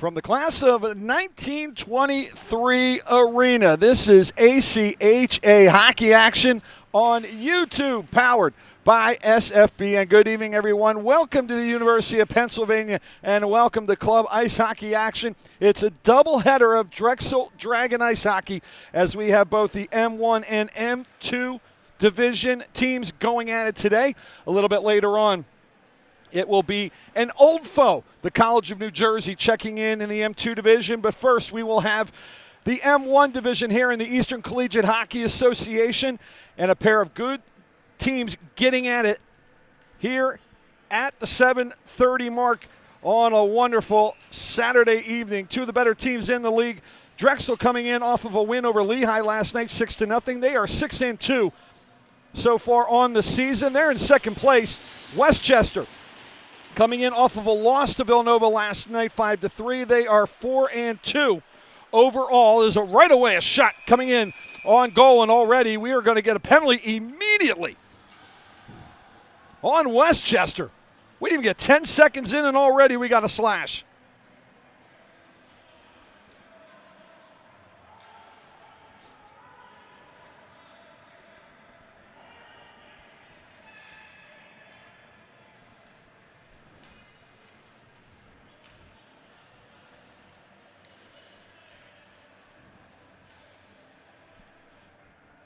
From the class of 1923 arena, this is ACHA hockey action on YouTube, powered by SFB. Good evening, everyone. Welcome to the University of Pennsylvania, and welcome to club ice hockey action. It's a doubleheader of Drexel Dragon Ice Hockey, as we have both the M1 and M2 division teams going at it today. A little bit later on, it will be an old foe, the College of New Jersey, checking in the M2 division. But first, we will have the M1 division here in the Eastern Collegiate Hockey Association, and a pair of good teams getting at it here at the 7:30 mark on a wonderful Saturday evening. Two of the better teams in the league. Drexel coming in off of a win over Lehigh last night, 6-0. They are 6-2 so far on the season. They're in second place. Westchester coming in off of a loss to Villanova last night, 5-3. They are 4-2 overall. There's right away a shot coming in on goal, and already we are going to get a penalty immediately on Westchester. We didn't even get 10 seconds in, and already we got a slash.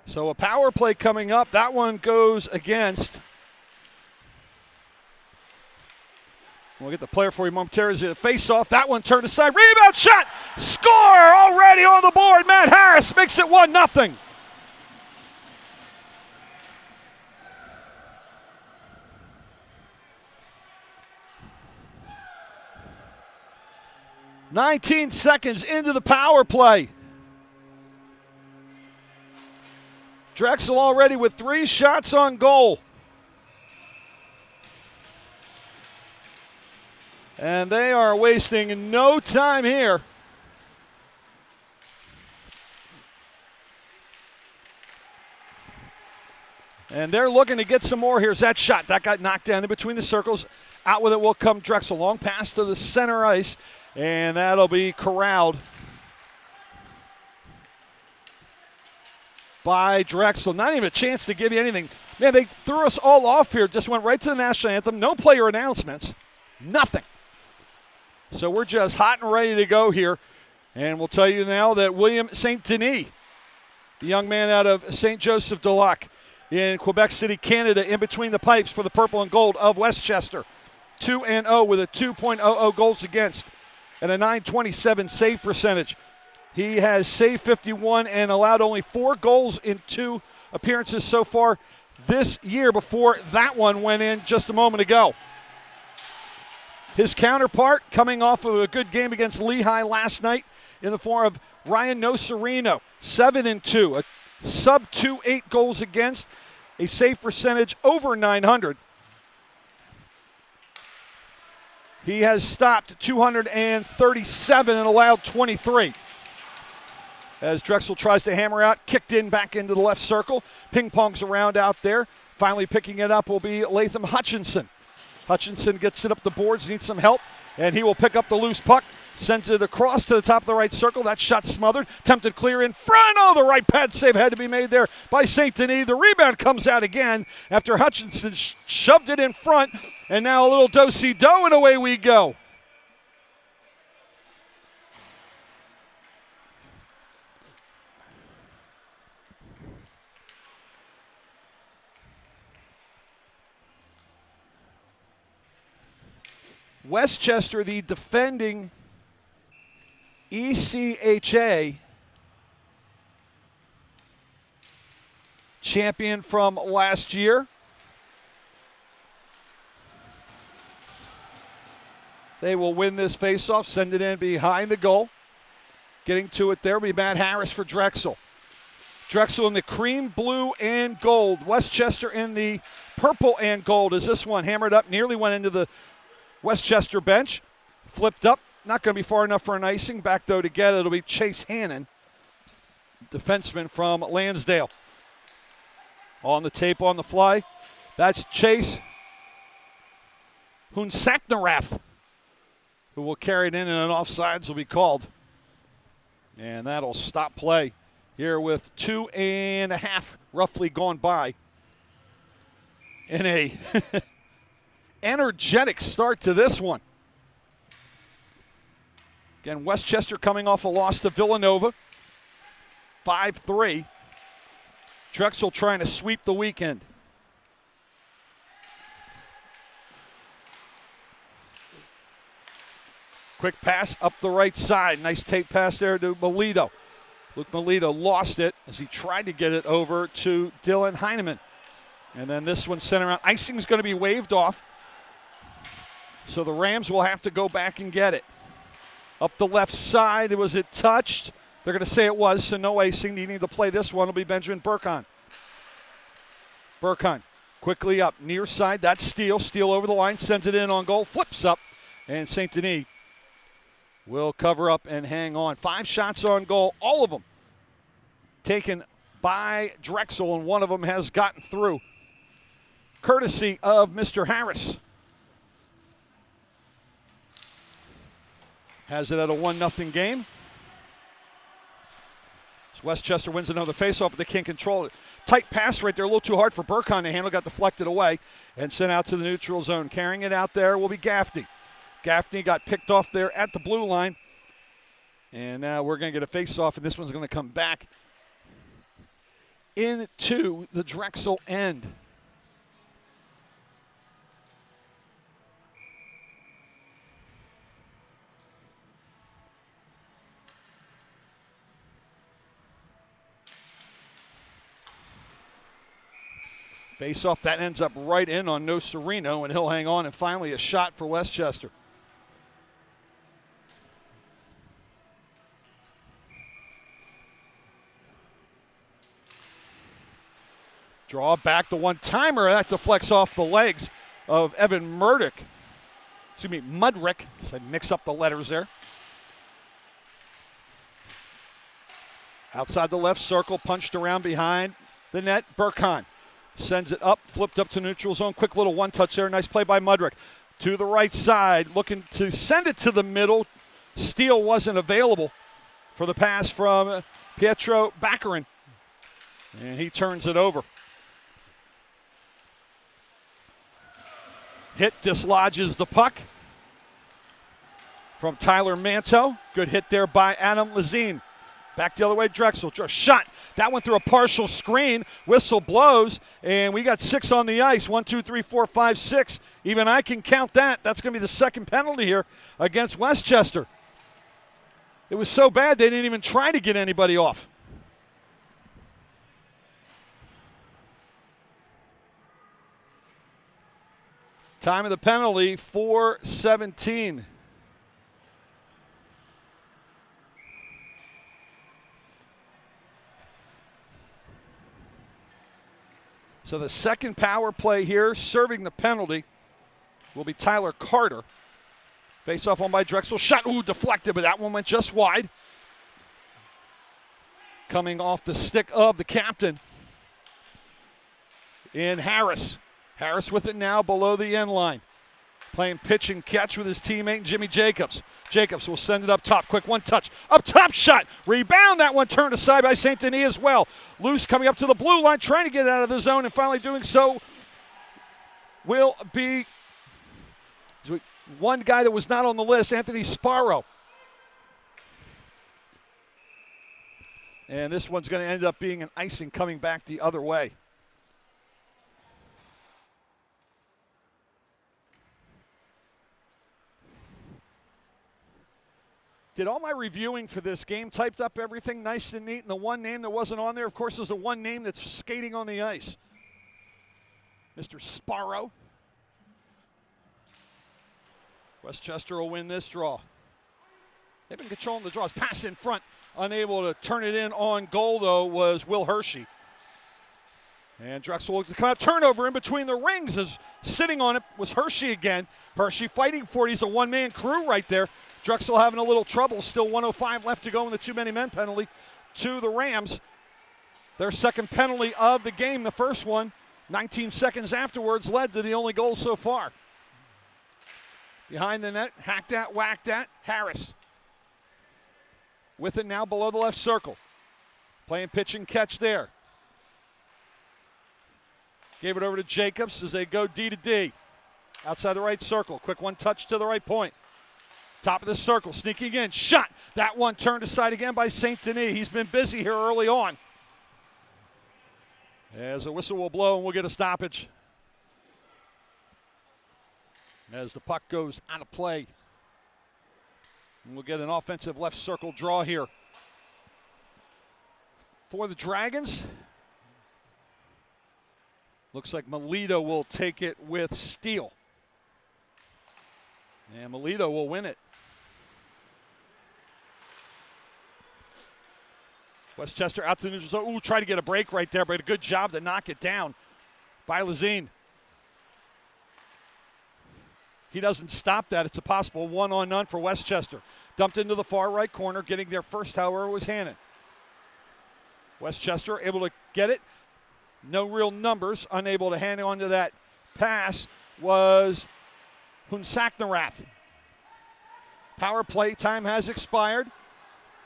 So a power play coming up. That one goes against. We'll get the player for you momentarily. Face off. That one turned aside. Rebound shot. Score already on the board. Matt Harris makes it 1-0. "19 seconds into the power play. Drexel already with 3 shots on goal. And they are wasting no time here. And they're looking to get some more. Here's that shot. That got knocked down in between the circles. Out with it will come Drexel. Long pass to the center ice. And that'll be corralled by Drexel. Not even a chance to give you anything. Man, they threw us all off here. Just went right to the national anthem. No player announcements. Nothing. So we're just hot and ready to go here. And we'll tell you now that William St. Denis, the young man out of St. Joseph de Lac in Quebec City, Canada, in between the pipes for the purple and gold of Westchester. 2-0 with a 2.00 goals against and a .927 save percentage. He has saved 51 and allowed only 4 goals in 2 appearances so far this year, before that one went in just a moment ago. His counterpart, coming off of a good game against Lehigh last night, in the form of Ryan Nocerino, 7-2, a sub-2.8 goals against, a save percentage over .900. He has stopped 237 and allowed 23. As Drexel tries to hammer out, kicked in back into the left circle. Ping-pongs around out there. Finally picking it up will be Latham Hutchinson. Hutchinson gets it up the boards, needs some help, and he will pick up the loose puck. Sends it across to the top of the right circle. That shot smothered. Tempted clear in front. Oh, the right pad save had to be made there by St. Denis. The rebound comes out again after Hutchinson shoved it in front. And now a little do-si-do, and away we go. Westchester, the defending ECHA champion from last year. They will win this faceoff, send it in behind the goal. Getting to it there will be Matt Harris for Drexel. Drexel in the cream, blue, and gold. Westchester in the purple and gold, as this one hammered up, nearly went into the Westchester bench. Flipped up, not going to be far enough for an icing. Back, though, to get it, it'll be Chase Hannon, defenseman from Lansdale. On the tape on the fly, that's Chase Hunsaknarath who will carry it in, and an offsides will be called. And that'll stop play here with 2.5 roughly gone by in a energetic start to this one. Again, Westchester coming off a loss to Villanova, 5-3. Drexel trying to sweep the weekend. Quick pass up the right side. Nice tape pass there to Melito. Luke Melito lost it as he tried to get it over to Dylan Heineman. And then this one sent around. Icing is going to be waved off. So the Rams will have to go back and get it. Up the left side, was it touched? They're going to say it was, so no icing. Needing to play this one will be Benjamin Burkhan. Burkhan quickly up, near side. That's Steele. Steele over the line, sends it in on goal, flips up, and St. Denis will cover up and hang on. 5 shots on goal, all of them taken by Drexel, and one of them has gotten through, courtesy of Mr. Harris. Has it at a 1-0 game. So Westchester wins another faceoff, but they can't control it. Tight pass right there, a little too hard for Burkhan to handle, got deflected away and sent out to the neutral zone. Carrying it out there will be Gaffney. Gaffney got picked off there at the blue line. And now we're going to get a faceoff, and this one's going to come back into the Drexel end. Face-off, that ends up right in on Nocerino, and he'll hang on, and finally a shot for Westchester. Draw back the one-timer. That deflects off the legs of Evan Mudrick. So I mix up the letters there. Outside the left circle, punched around behind the net. Burkhan sends it up, flipped up to neutral zone. Quick little one-touch there. Nice play by Mudrick. To the right side, looking to send it to the middle. Steele wasn't available for the pass from Pietro Baccarin. And he turns it over. Hit dislodges the puck from Tyler Manto. Good hit there by Adam Lazine. Back the other way, Drexel. Shot. That went through a partial screen. Whistle blows, and we got 6 on the ice. 1, 2, 3, 4, 5, 6. Even I can count that. That's going to be the second penalty here against Westchester. It was so bad they didn't even try to get anybody off. Time of the penalty, 4:17. So the second power play here, serving the penalty, will be Tyler Carter. Face-off on by Drexel. Shot, deflected, but that one went just wide. Coming off the stick of the captain in Harris. Harris with it now below the end line. Playing pitch and catch with his teammate Jimmy Jacobs. Jacobs will send it up top. Quick one touch. Up top shot. Rebound. That one turned aside by St. Denis as well. Loose coming up to the blue line, trying to get it out of the zone, and finally doing so will be one guy that was not on the list, Anthony Sparrow. And this one's going to end up being an icing coming back the other way. Did all my reviewing for this game, typed up everything nice and neat, and the one name that wasn't on there, of course, is the one name that's skating on the ice. Mr. Sparrow. Westchester will win this draw. They've been controlling the draws. Pass in front. Unable to turn it in on goal, though, was Will Hershey. And Drexel will come out. Turnover in between the rings. Is sitting on it was Hershey again. Hershey fighting for it. He's a one-man crew right there. Drexel having a little trouble. Still 1:05 left to go in the too-many-men penalty to the Rams. Their second penalty of the game. The first one, 19 seconds afterwards, led to the only goal so far. Behind the net, hacked at, whacked at, Harris. With it now below the left circle. Playing pitch and catch there. Gave it over to Jacobs as they go D to D. Outside the right circle. Quick one touch to the right point. Top of the circle, sneaking in, shot. That one turned aside again by St. Denis. He's been busy here early on. As a whistle will blow and we'll get a stoppage. As the puck goes out of play. And we'll get an offensive left circle draw here. For the Dragons, looks like Melito will take it with Steele. And Melito will win it. Westchester out to the neutral zone. Ooh, try to get a break right there, but a good job to knock it down by Lazine. He doesn't stop that. It's a possible 1-on-none for Westchester. Dumped into the far right corner. Getting there first, however, was Hannon. Westchester able to get it. No real numbers. Unable to hang on to that pass was Hunsaknarath. Power play time has expired.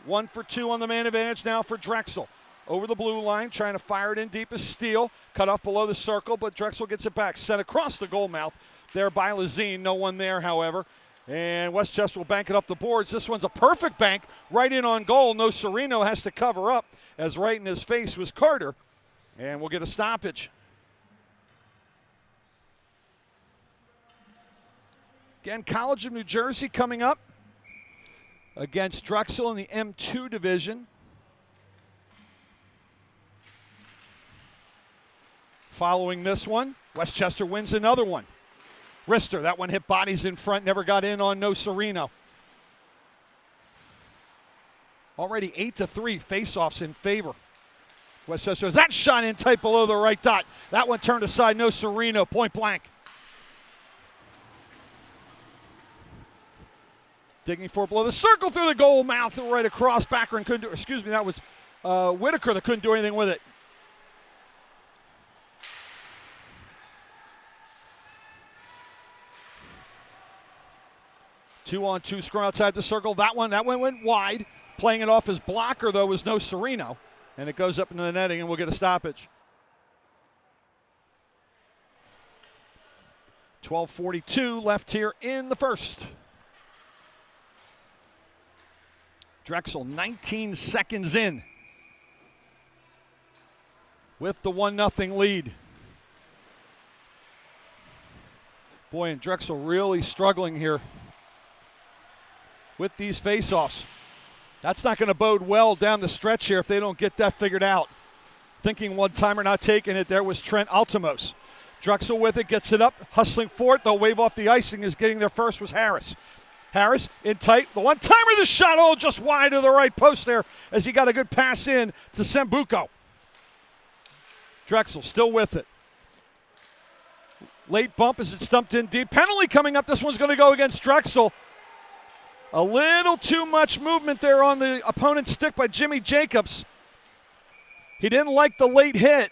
1 for 2 on the man advantage now for Drexel. Over the blue line, trying to fire it in deep as Steele. Cut off below the circle, but Drexel gets it back. Sent across the goal mouth there by Lazine. No one there, however. And Westchester will bank it up the boards. This one's a perfect bank right in on goal. No Sereno has to cover up, as right in his face was Carter. And we'll get a stoppage. Again, College of New Jersey coming up against Drexel in the M2 division. Following this one, Westchester wins another one. Rister, that one hit bodies in front, never got in on No Sereno. Already 8-3 face-offs in favor. Westchester, that shot in tight below the right dot. That one turned aside, No Sereno, point blank. Digging for below the circle through the goal mouth, right across. Baccarin couldn't do, excuse me, that was Whitaker that couldn't do anything with it. Two-on-two scrum outside the circle. That one went wide. Playing it off his blocker, though, was No Sereno. And it goes up into the netting, and we'll get a stoppage. 12:42 left here in the first. Drexel 19 seconds in with the 1-0 lead. Boy, and Drexel really struggling here with these faceoffs. That's not going to bode well down the stretch here if they don't get that figured out. Thinking one-timer, not taking it. There was Trent Altimos. Drexel with it, gets it up, hustling for it. They'll wave off the icing as getting there first was Harris. Harris in tight, the one-timer, the shot, oh, just wide of the right post there as he got a good pass in to Sambuco. Drexel still with it. Late bump as it stumped in deep. Penalty coming up. This one's going to go against Drexel. A little too much movement there on the opponent's stick by Jimmy Jacobs. He didn't like the late hit,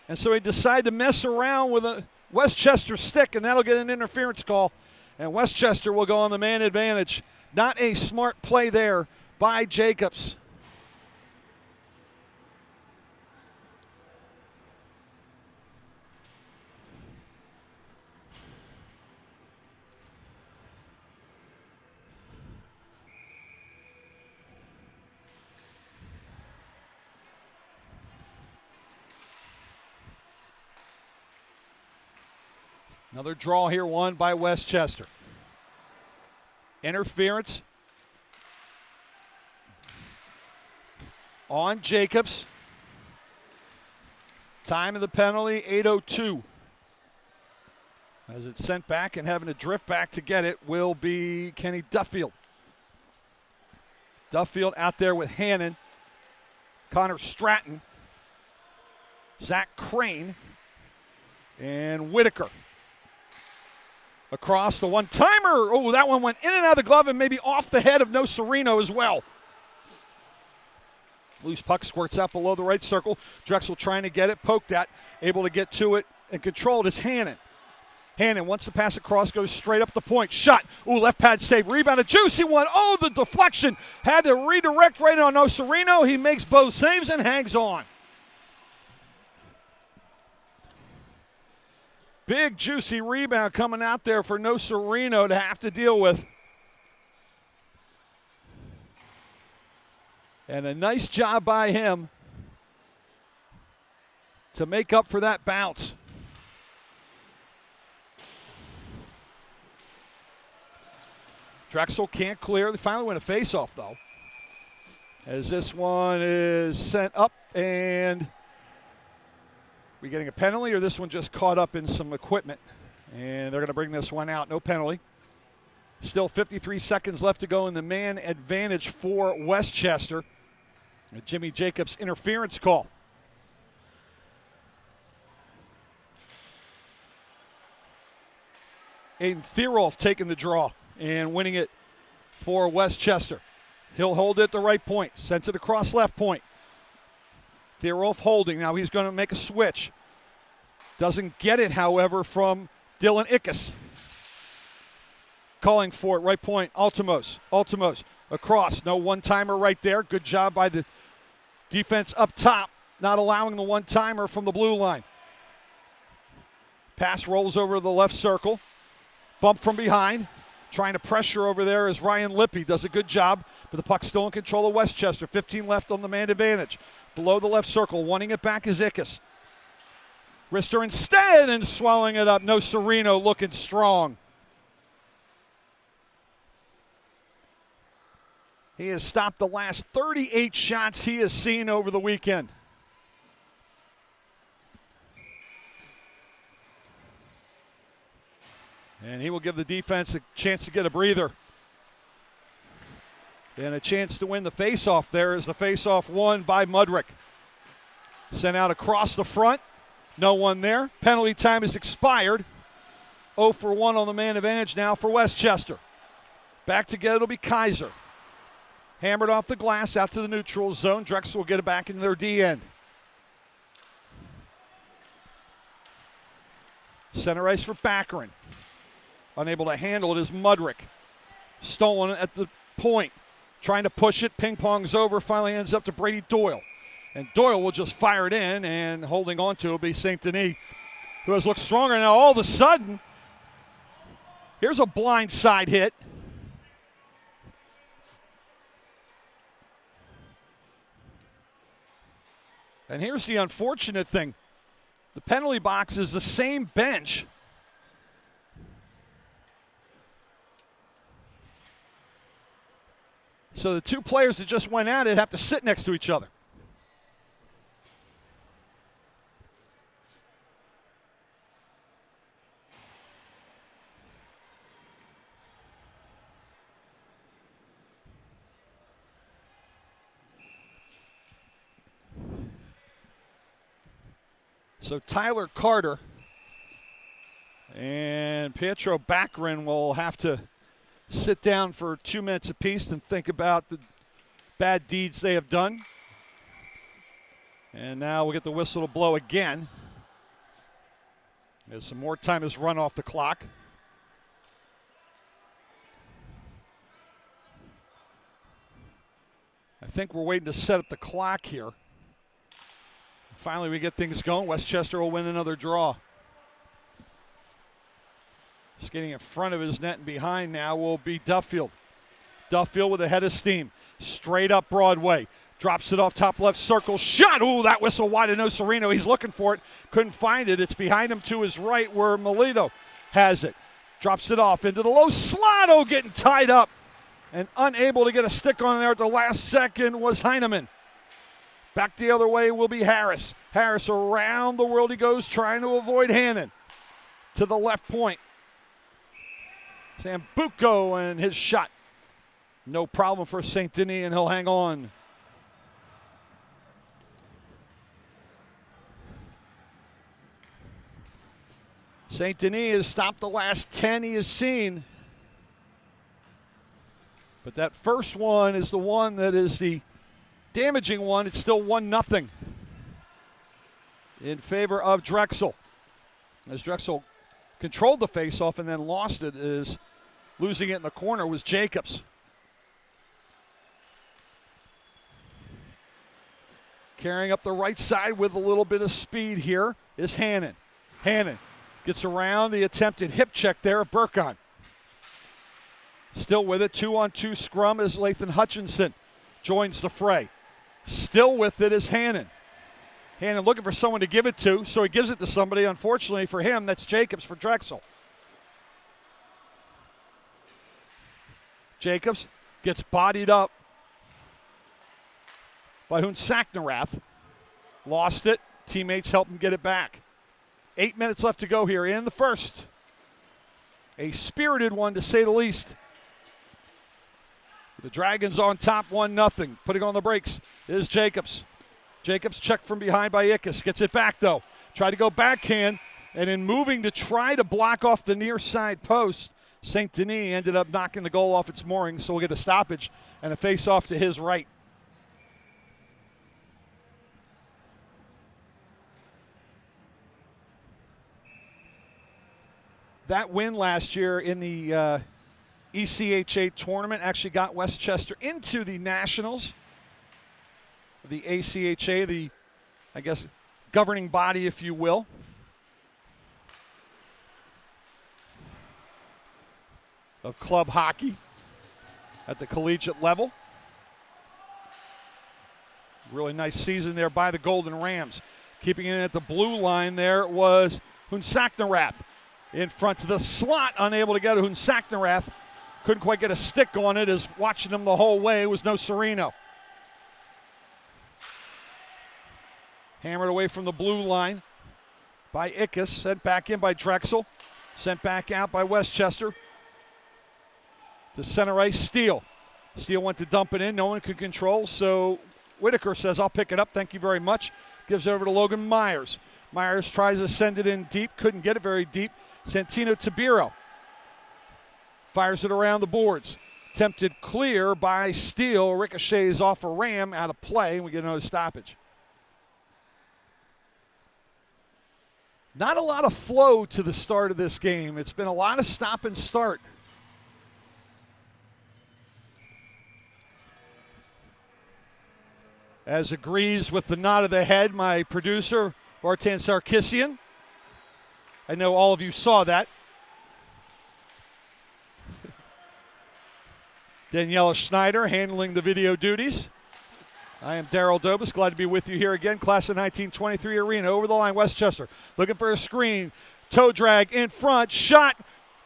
and so he decided to mess around with a Westchester stick, and that'll get an interference call. And Westchester will go on the man advantage. Not a smart play there by Jacobs. Another draw here won by Westchester. Interference on Jacobs. Time of the penalty, 8:02. As it's sent back and having to drift back to get it will be Kenny Duffield. Duffield out there with Hannon, Connor Stratton, Zach Crane, and Whitaker. Across the one-timer. Oh, that one went in and out of the glove and maybe off the head of No Sereno as well. Loose puck squirts out below the right circle. Drexel trying to get it, poked at, able to get to it and control it is Hannon. Hannon wants to pass across, goes straight up the point. Shot. Ooh, left pad save. Rebound, a juicy one. Oh, the deflection. Had to redirect right on Osorino. He makes both saves and hangs on. Big, juicy rebound coming out there for Osorino to have to deal with. And a nice job by him to make up for that bounce. Drexel can't clear. They finally win a faceoff, though. As this one is sent up, and we getting a penalty, or this one just caught up in some equipment? And they're going to bring this one out. No penalty. Still 53 seconds left to go in the man advantage for Westchester. A Jimmy Jacobs interference call. Aiden Theroff taking the draw and winning it for Westchester. He'll hold it at the right point. Sends it across left point. Theroff holding. Now he's going to make a switch. Doesn't get it, however, from Dylan Ickes. Calling for it, right point, Altimos. Altimos across. No one-timer right there. Good job by the defense up top, not allowing the one-timer from the blue line. Pass rolls over the left circle. Bump from behind. Trying to pressure over there is Ryan Lippy. Does a good job, but the puck's still in control of Westchester. 15 left on the man advantage. Below the left circle, wanting it back is Ickes. Rister instead and swallowing it up. Osorino looking strong. He has stopped the last 38 shots he has seen over the weekend. And he will give the defense a chance to get a breather. And a chance to win the faceoff there is the faceoff won by Mudrick. Sent out across the front. No one there. Penalty time is expired. 0 for 1 on the man advantage now for Westchester. Back together it'll be Kaiser. Hammered off the glass out to the neutral zone. Drexel will get it back into their D end. Center ice for Baccarin. Unable to handle it is Mudrick. Stolen at the point. Trying to push it. Ping pongs over. Finally ends up to Brady Doyle. And Doyle will just fire it in, and holding on to it will be St. Denis, who has looked stronger. Now all of a sudden, here's a blind side hit. And here's the unfortunate thing. The penalty box is the same bench. So the two players that just went at it have to sit next to each other. So Tyler Carter and Pietro Baccarin will have to sit down for 2 minutes apiece and think about the bad deeds they have done. And now we'll get the whistle to blow again as some more time is run off the clock. I think we're waiting to set up the clock here. Finally, we get things going. Westchester will win another draw. Skating in front of his net and behind now will be Duffield. Duffield with a head of steam. Straight up Broadway. Drops it off top left circle. Shot! Ooh, that whistle wide of Osorino. He's looking for it. Couldn't find it. It's behind him to his right where Melito has it. Drops it off into the low slot. Oh, getting tied up. And unable to get a stick on there at the last second was Heineman. Back the other way will be Harris. Harris around the world he goes, trying to avoid Hannon. To the left point. Sambuco and his shot. No problem for St. Denis, and he'll hang on. St. Denis has stopped the last 10 he has seen. But that first one is the one that is the damaging one. It's still 1-0 in favor of Drexel. As Drexel controlled the face-off and then lost it. Is losing it in the corner was Jacobs. Carrying up the right side with a little bit of speed here is Hannon. Hannon gets around the attempted hip check there of Burkon. Still with it, 2-on-2 scrum as Lathan Hutchinson joins the fray. Still with it is Hannon. Hannon looking for someone to give it to, so he gives it to somebody. Unfortunately for him, that's Jacobs for Drexel. Jacobs gets bodied up by Hunsacknarath. Lost it. Teammates help him get it back. 8 minutes left to go here in the first. A spirited one, to say the least. The Dragons on top, 1-0. Putting on the brakes is Jacobs. Jacobs checked from behind by Ickes. Gets it back, though. Tried to go backhand, and in moving to try to block off the near side post, St. Denis ended up knocking the goal off its moorings, so we'll get a stoppage and a face-off to his right. That win last year in the ECHA tournament actually got Westchester into the Nationals. The ACHA, the, I guess, governing body, if you will. Of club hockey at the collegiate level. Really nice season there by the Golden Rams. Keeping it at the blue line there was Hunsacknarath. In front to the slot, unable to get it. Hunsacknarath couldn't quite get a stick on it, as watching him the whole way was no Sereno. Hammered away from the blue line by Ickes, sent back in by Drexel, sent back out by Westchester. To center ice, Steele. Steele went to dump it in, no one could control, so Whitaker says, I'll pick it up, thank you very much. Gives it over to Logan Myers. Myers tries to send it in deep, couldn't get it very deep. Santino Tabiro fires it around the boards. Attempted clear by Steele. Ricochets off a ram, out of play, and we get another stoppage. Not a lot of flow to the start of this game. It's been a lot of stop and start. As agrees with the nod of the head, my producer, Vartan Sarkissian. I know all of you saw that. Daniela Schneider handling the video duties. I am Daryl Dobus, glad to be with you here again. Class of 1923 Arena, over the line, Westchester. Looking for a screen, toe drag in front, shot.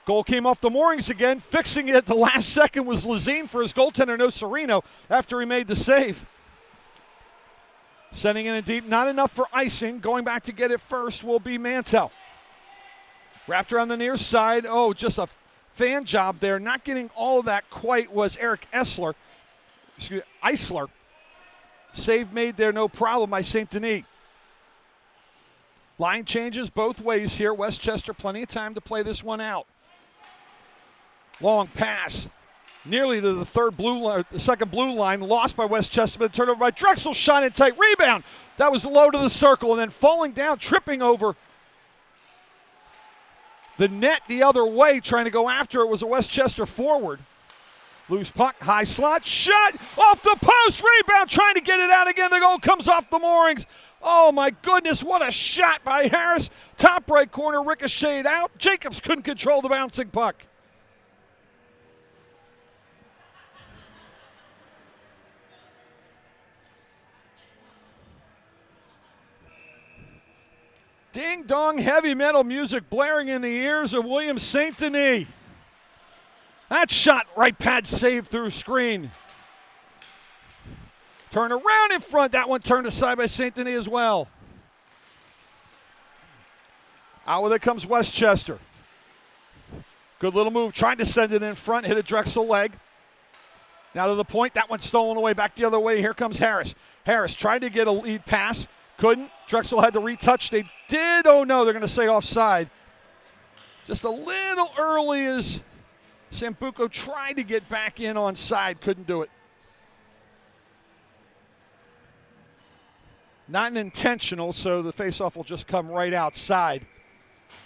Goal came off the moorings again. Fixing it at the last second was Lazine for his goaltender, no Sereno, after he made the save. Sending it in deep, not enough for icing. Going back to get it first will be Mantel. Wrapped around the near side. Oh, just a fan job there. Not getting all of that quite was Eric Eisler. Save made there, no problem by St. Denis. Line changes both ways here. Westchester, plenty of time to play this one out. Long pass. Nearly to the second blue line, lost by Westchester, but turned over by Drexel, shot in tight, rebound. That was low to the circle, and then falling down, tripping over the net the other way, trying to go after it was a Westchester forward. Loose puck, high slot, shot, off the post, rebound, trying to get it out again. The goal comes off the moorings. Oh my goodness, what a shot by Harris. Top right corner, ricocheted out. Jacobs couldn't control the bouncing puck. Ding-dong heavy metal music blaring in the ears of William St. Denis. That shot, right pad saved through screen. Turn around in front. That one turned aside by St. Denis as well. Out with it comes Westchester. Good little move. Trying to send it in front. Hit a Drexel leg. Now to the point. That one stolen away. Back the other way. Here comes Harris. Harris tried to get a lead pass. Couldn't. Drexel had to retouch. They did. Oh no, they're going to say offside. Just a little early as Sambuco tried to get back in on side. Couldn't do it. Not an intentional, so the faceoff will just come right outside.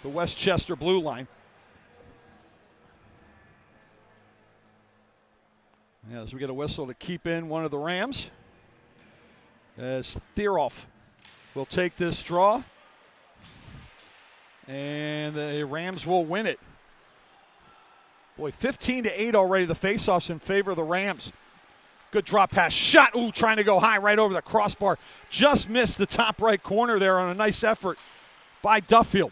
the Westchester blue line. As we get a whistle to keep in one of the Rams, as Theroff will take this draw, and the Rams will win it. Boy, 15-8 already. The faceoffs in favor of the Rams. Good drop pass shot. Ooh, trying to go high right over the crossbar. Just missed the top right corner there on a nice effort by Duffield.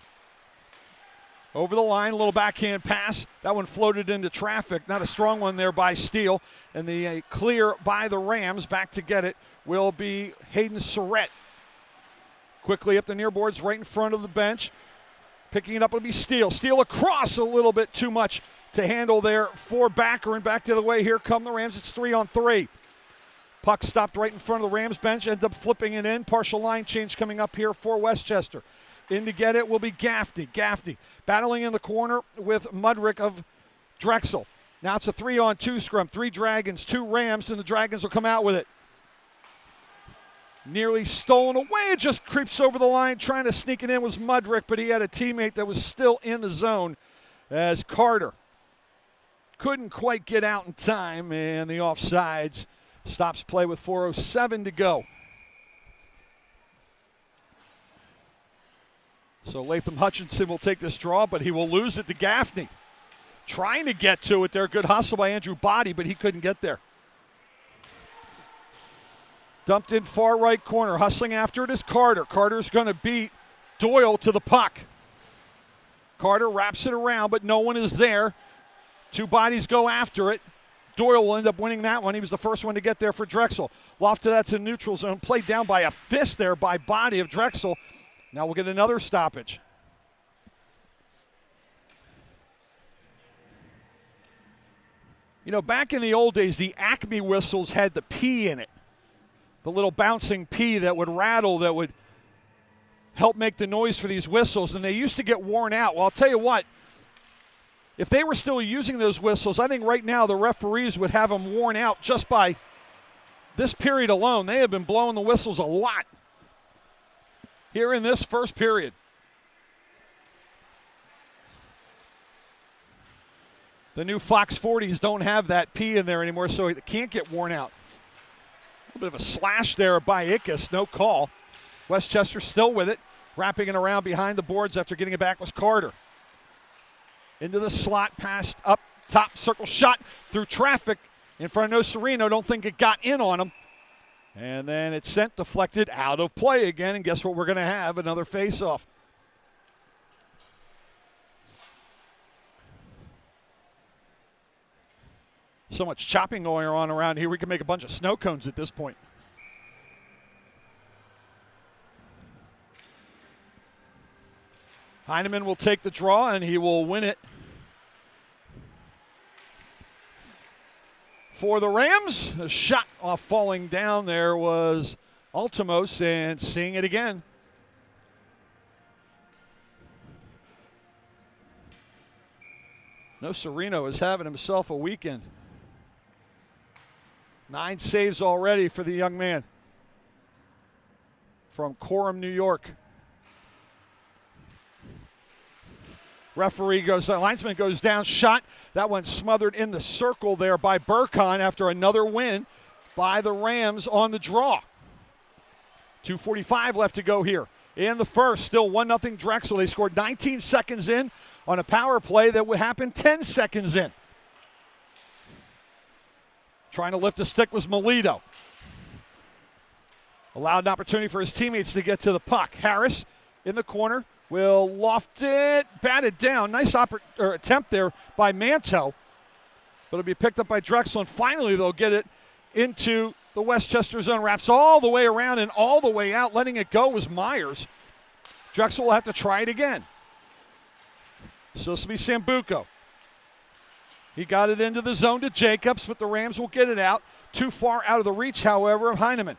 Over the line, a little backhand pass. That one floated into traffic. Not a strong one there by Steele. And the clear by the Rams. Back to get it will be Hayden Surratt. Quickly up the near boards right in front of the bench. Picking it up will be Steele. Steele across a little bit too much to handle there for Backer, and back the other way. Here come the Rams. It's 3-on-3. Puck stopped right in front of the Rams bench. Ends up flipping it in. Partial line change coming up here for Westchester. In to get it will be Gaffney. Gaffney battling in the corner with Mudrick of Drexel. Now it's a 3-on-2 scrum. 3 Dragons, 2 Rams, and the Dragons will come out with it. Nearly stolen away. It just creeps over the line. Trying to sneak it in was Mudrick, but he had a teammate that was still in the zone as Carter couldn't quite get out in time, and the offsides stops play with 4:07 to go. So Latham Hutchinson will take this draw, but he will lose it to Gaffney. Trying to get to it there. Good hustle by Andrew Body, but he couldn't get there. Dumped in far right corner. Hustling after it is Carter. Carter's going to beat Doyle to the puck. Carter wraps it around, but no one is there. 2 bodies go after it. Doyle will end up winning that one. He was the first one to get there for Drexel. Lofted that to the neutral zone. Played down by a fist there by Body of Drexel. Now we'll get another stoppage. You know, back in the old days, the Acme whistles had the P in it. The little bouncing P that would rattle, that would help make the noise for these whistles, and they used to get worn out. Well, I'll tell you what, if they were still using those whistles, I think right now the referees would have them worn out just by this period alone. They have been blowing the whistles a lot here in this first period. The new Fox 40s don't have that P in there anymore, so it can't get worn out. A little bit of a slash there by Ickes, no call. Westchester still with it, wrapping it around behind the boards after getting it back was Carter. Into the slot, passed up top, circle shot through traffic in front of Nocerino. Don't think it got in on him. And then it's sent, deflected, out of play again. And guess what we're going to have? Another face-off. So much chopping going on around here, we can make a bunch of snow cones at this point. Heineman will take the draw, and he will win it for the Rams. A shot off falling down there was Altimos, and seeing it again. Nocerino is having himself a weekend. 9 saves already for the young man from Coram, New York. Referee goes, linesman goes down, shot. That one smothered in the circle there by Burkhan after another win by the Rams on the draw. 2:45 left to go here in the first. Still 1-0 Drexel. They scored 19 seconds in on a power play that would happen 10 seconds in. Trying to lift a stick was Melito. Allowed an opportunity for his teammates to get to the puck. Harris in the corner will loft it, batted down. Nice attempt there by Manto. But it'll be picked up by Drexel, and finally they'll get it into the Westchester zone. Wraps all the way around and all the way out. Letting it go was Myers. Drexel will have to try it again. So this will be Sambuco. He got it into the zone to Jacobs, but the Rams will get it out. Too far out of the reach, however, of Heineman.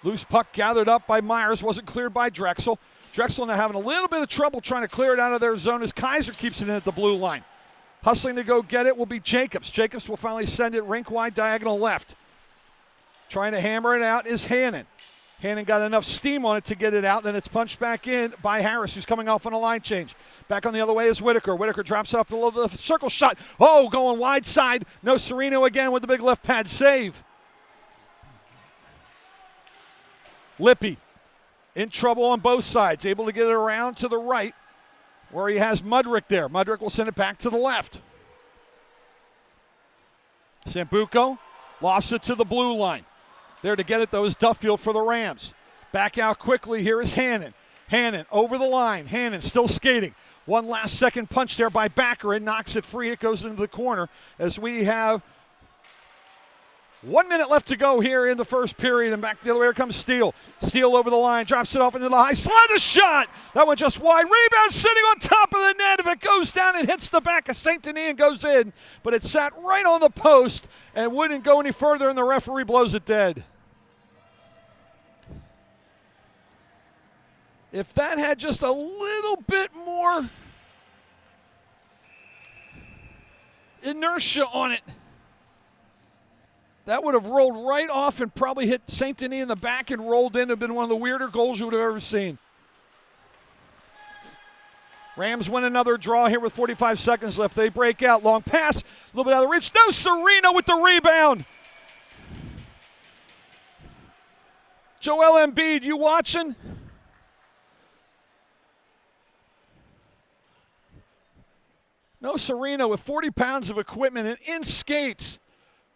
Loose puck gathered up by Myers, wasn't cleared by Drexel. Drexel now having a little bit of trouble trying to clear it out of their zone as Kaiser keeps it in at the blue line. Hustling to go get it will be Jacobs. Jacobs will finally send it rink wide, diagonal left. Trying to hammer it out is Hannon. Hannon got enough steam on it to get it out. Then it's punched back in by Harris, who's coming off on a line change. Back on the other way is Whitaker. Whitaker drops off below the circle shot. Oh, going wide side. Nocerino again with the big left pad save. Lippy in trouble on both sides. Able to get it around to the right where he has Mudrick there. Mudrick will send it back to the left. Sambuco lost it to the blue line. There to get it, though, is Duffield for the Rams. Back out quickly, here is Hannon. Hannon over the line. Hannon still skating. One last second punch there by Backer and knocks it free. It goes into the corner as we have 1 minute left to go here in the first period. And back the other way, here comes Steele. Steele over the line, drops it off into the high. Slide a shot! That one just wide. Rebound sitting on top of the net. If it goes down, it hits the back of St. Denis and goes in. But it sat right on the post and wouldn't go any further, and the referee blows it dead. If that had just a little bit more inertia on it, that would have rolled right off and probably hit St. Denis in the back and rolled in. It would have been one of the weirder goals you would have ever seen. Rams win another draw here with 45 seconds left. They break out. Long pass, a little bit out of reach. Nocerino with the rebound. Joel Embiid, you watching? Nocerino with 40 pounds of equipment and in skates.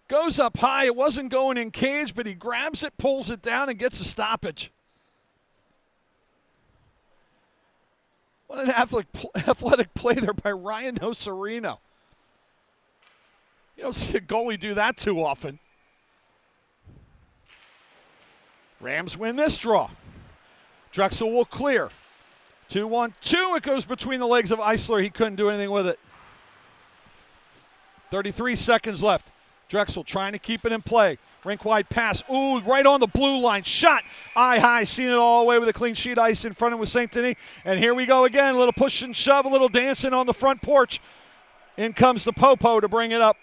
Goes up high. It wasn't going in cage, but he grabs it, pulls it down, and gets a stoppage. What an athletic play there by Ryan Nocerino. You don't see a goalie do that too often. Rams win this draw. Drexel will clear. 2-1-2. It goes between the legs of Eisler. He couldn't do anything with it. 33 seconds left. Drexel trying to keep it in play. Rink wide pass. Ooh, right on the blue line. Shot. Eye high. Seen it all the way with a clean sheet ice in front of with St. Denis. And here we go again. A little push and shove. A little dancing on the front porch. In comes the Popo to bring it up.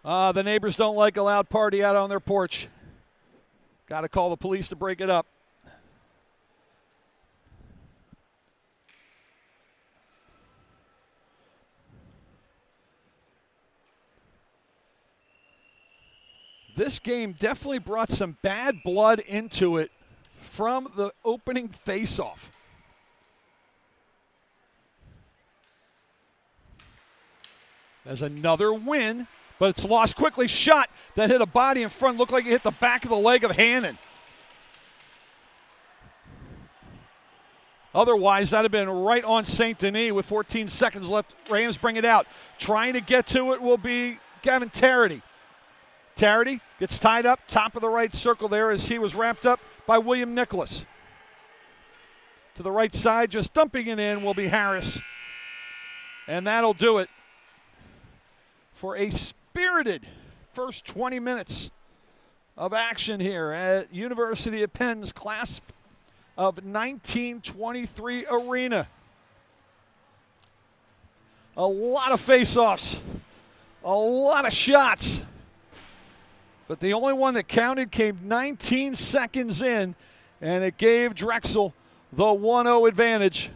The neighbors don't like a loud party out on their porch. Got to call the police to break it up. This game definitely brought some bad blood into it from the opening face-off. There's another win, but it's lost quickly. Shot that hit a body in front. Looked like it hit the back of the leg of Hannon. Otherwise, that would have been right on St. Denis with 14 seconds left. Rams bring it out. Trying to get to it will be Gavin Tarity. Tarity gets tied up, top of the right circle there as he was wrapped up by William Nicholas. To the right side, just dumping it in will be Harris. And that'll do it for a spirited first 20 minutes of action here at University of Penn's class of 1923 arena. A lot of face-offs, a lot of shots. But the only one that counted came 19 seconds in, and it gave Drexel the 1-0 advantage.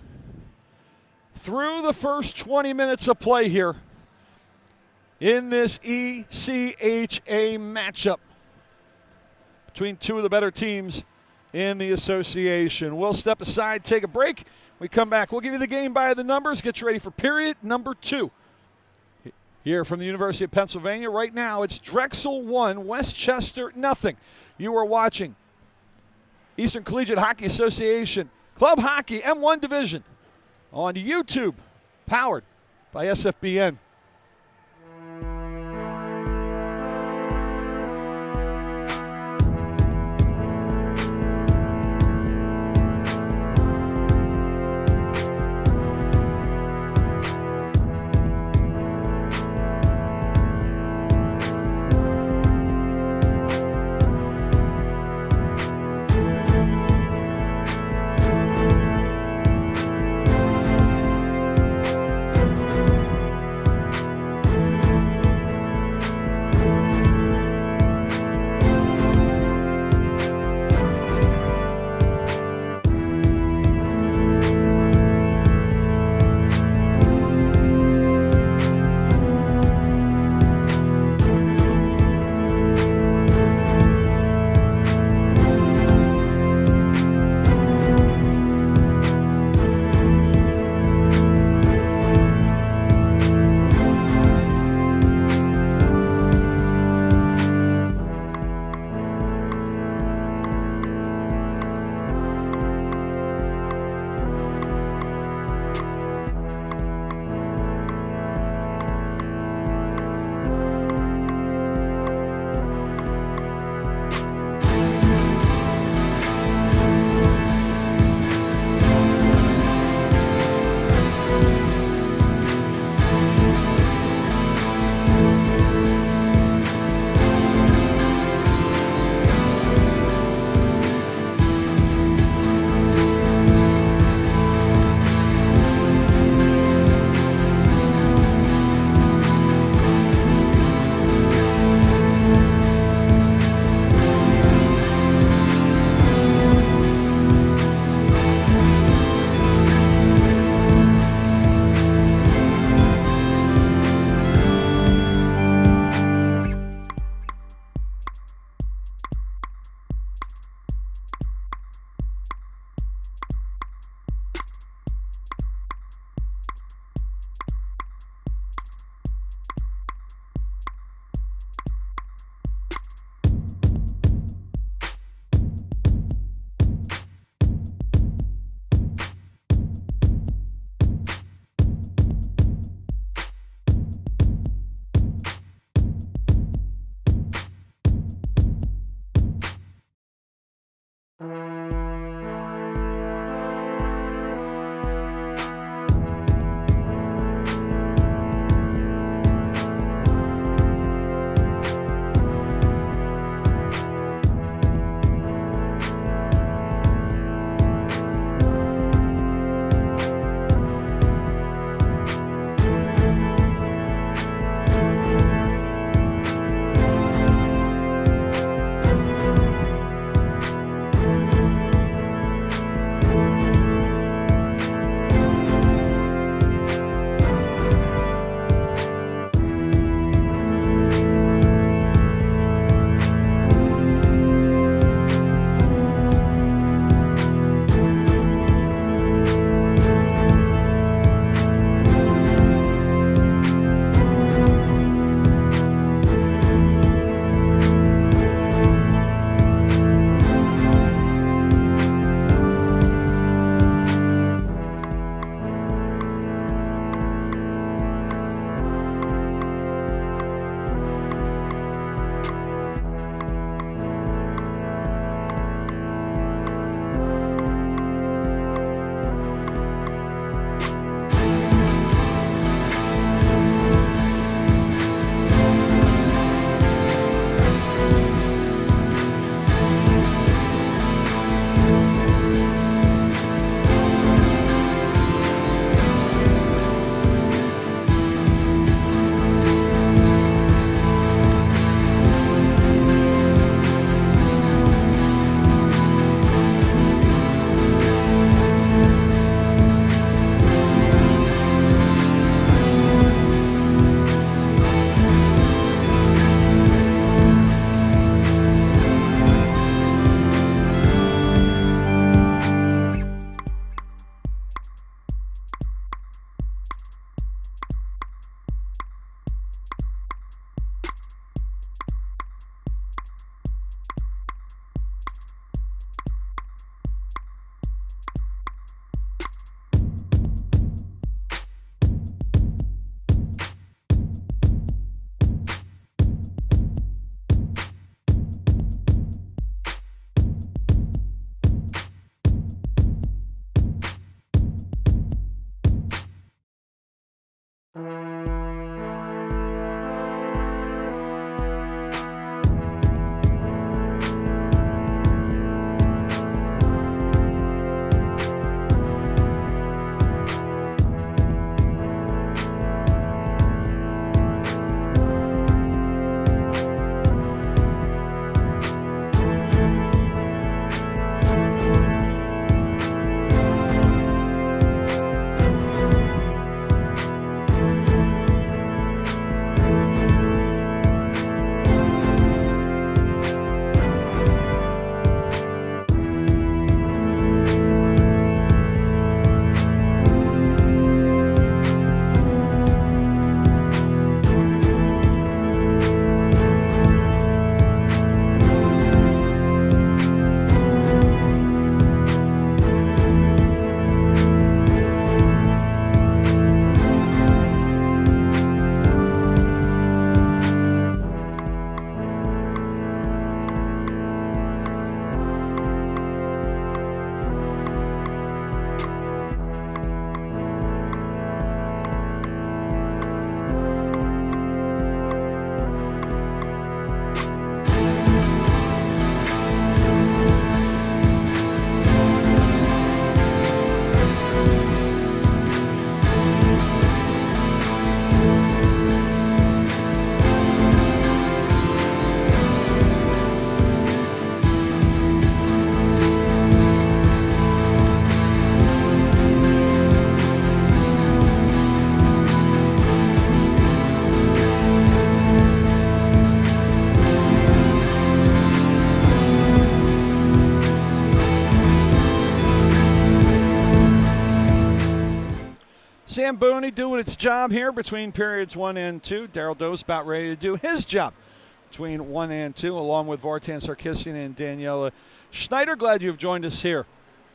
Through the first 20 minutes of play here in this ECHA matchup between two of the better teams in the association. We'll step aside, take a break. We come back. We'll give you the game by the numbers. Get you ready for period number 2. Here from the University of Pennsylvania. Right now, it's Drexel 1, Westchester nothing. You are watching Eastern Collegiate Hockey Association Club Hockey M1 Division on YouTube, powered by SFBN. Zamboni doing its job here between periods 1 and 2. Daryl Doe's about ready to do his job between 1 and 2, along with Vartan Sarkisian and Daniela Schneider. Glad you've joined us here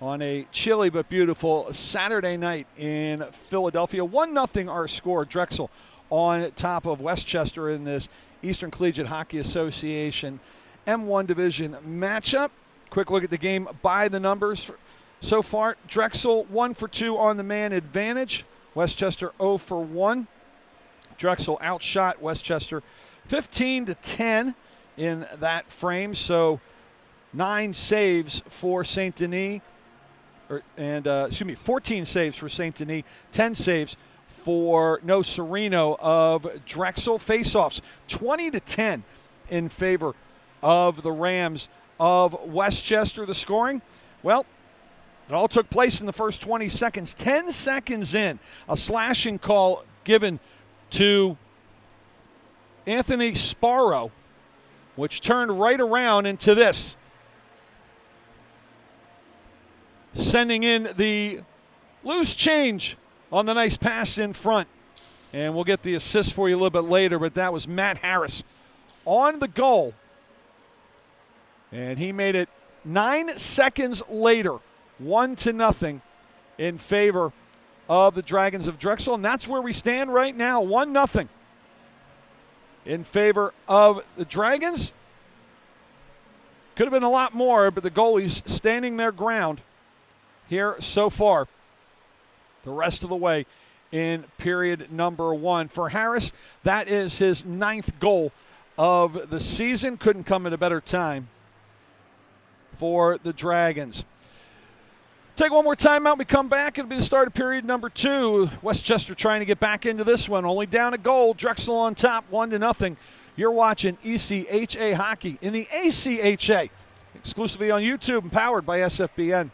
on a chilly but beautiful Saturday night in Philadelphia. 1-0 our score. Drexel on top of Westchester in this Eastern Collegiate Hockey Association M1 Division matchup. Quick look at the game by the numbers so far. Drexel 1 for 2 on the man advantage. Westchester 0 for 1. Drexel outshot Westchester 15-10 in that frame. So 9 saves for St. Denis, 14 saves for St. Denis, 10 saves for No Sereno of Drexel. Faceoffs 20-10 in favor of the Rams of Westchester. The scoring, well, it all took place in the first 20 seconds. 10 seconds in, a slashing call given to Anthony Sparrow, which turned right around into this, sending in the loose change on the nice pass in front. And we'll get the assist for you a little bit later, but that was Matt Harris on the goal. And he made it 9 seconds later, 1-0 in favor of the Dragons of Drexel. And that's where we stand right now, 1-0 in favor of the Dragons. Could have been a lot more, but the goalie's standing their ground here so far the rest of the way in period number 1. For Harris, that is his 9th goal of the season. Couldn't come at a better time for the Dragons. Take one more timeout. We come back. It'll be the start of period number 2. Westchester trying to get back into this one. Only down a goal. Drexel on top, 1-0. You're watching ECHA Hockey in the ACHA, exclusively on YouTube and powered by SFBN.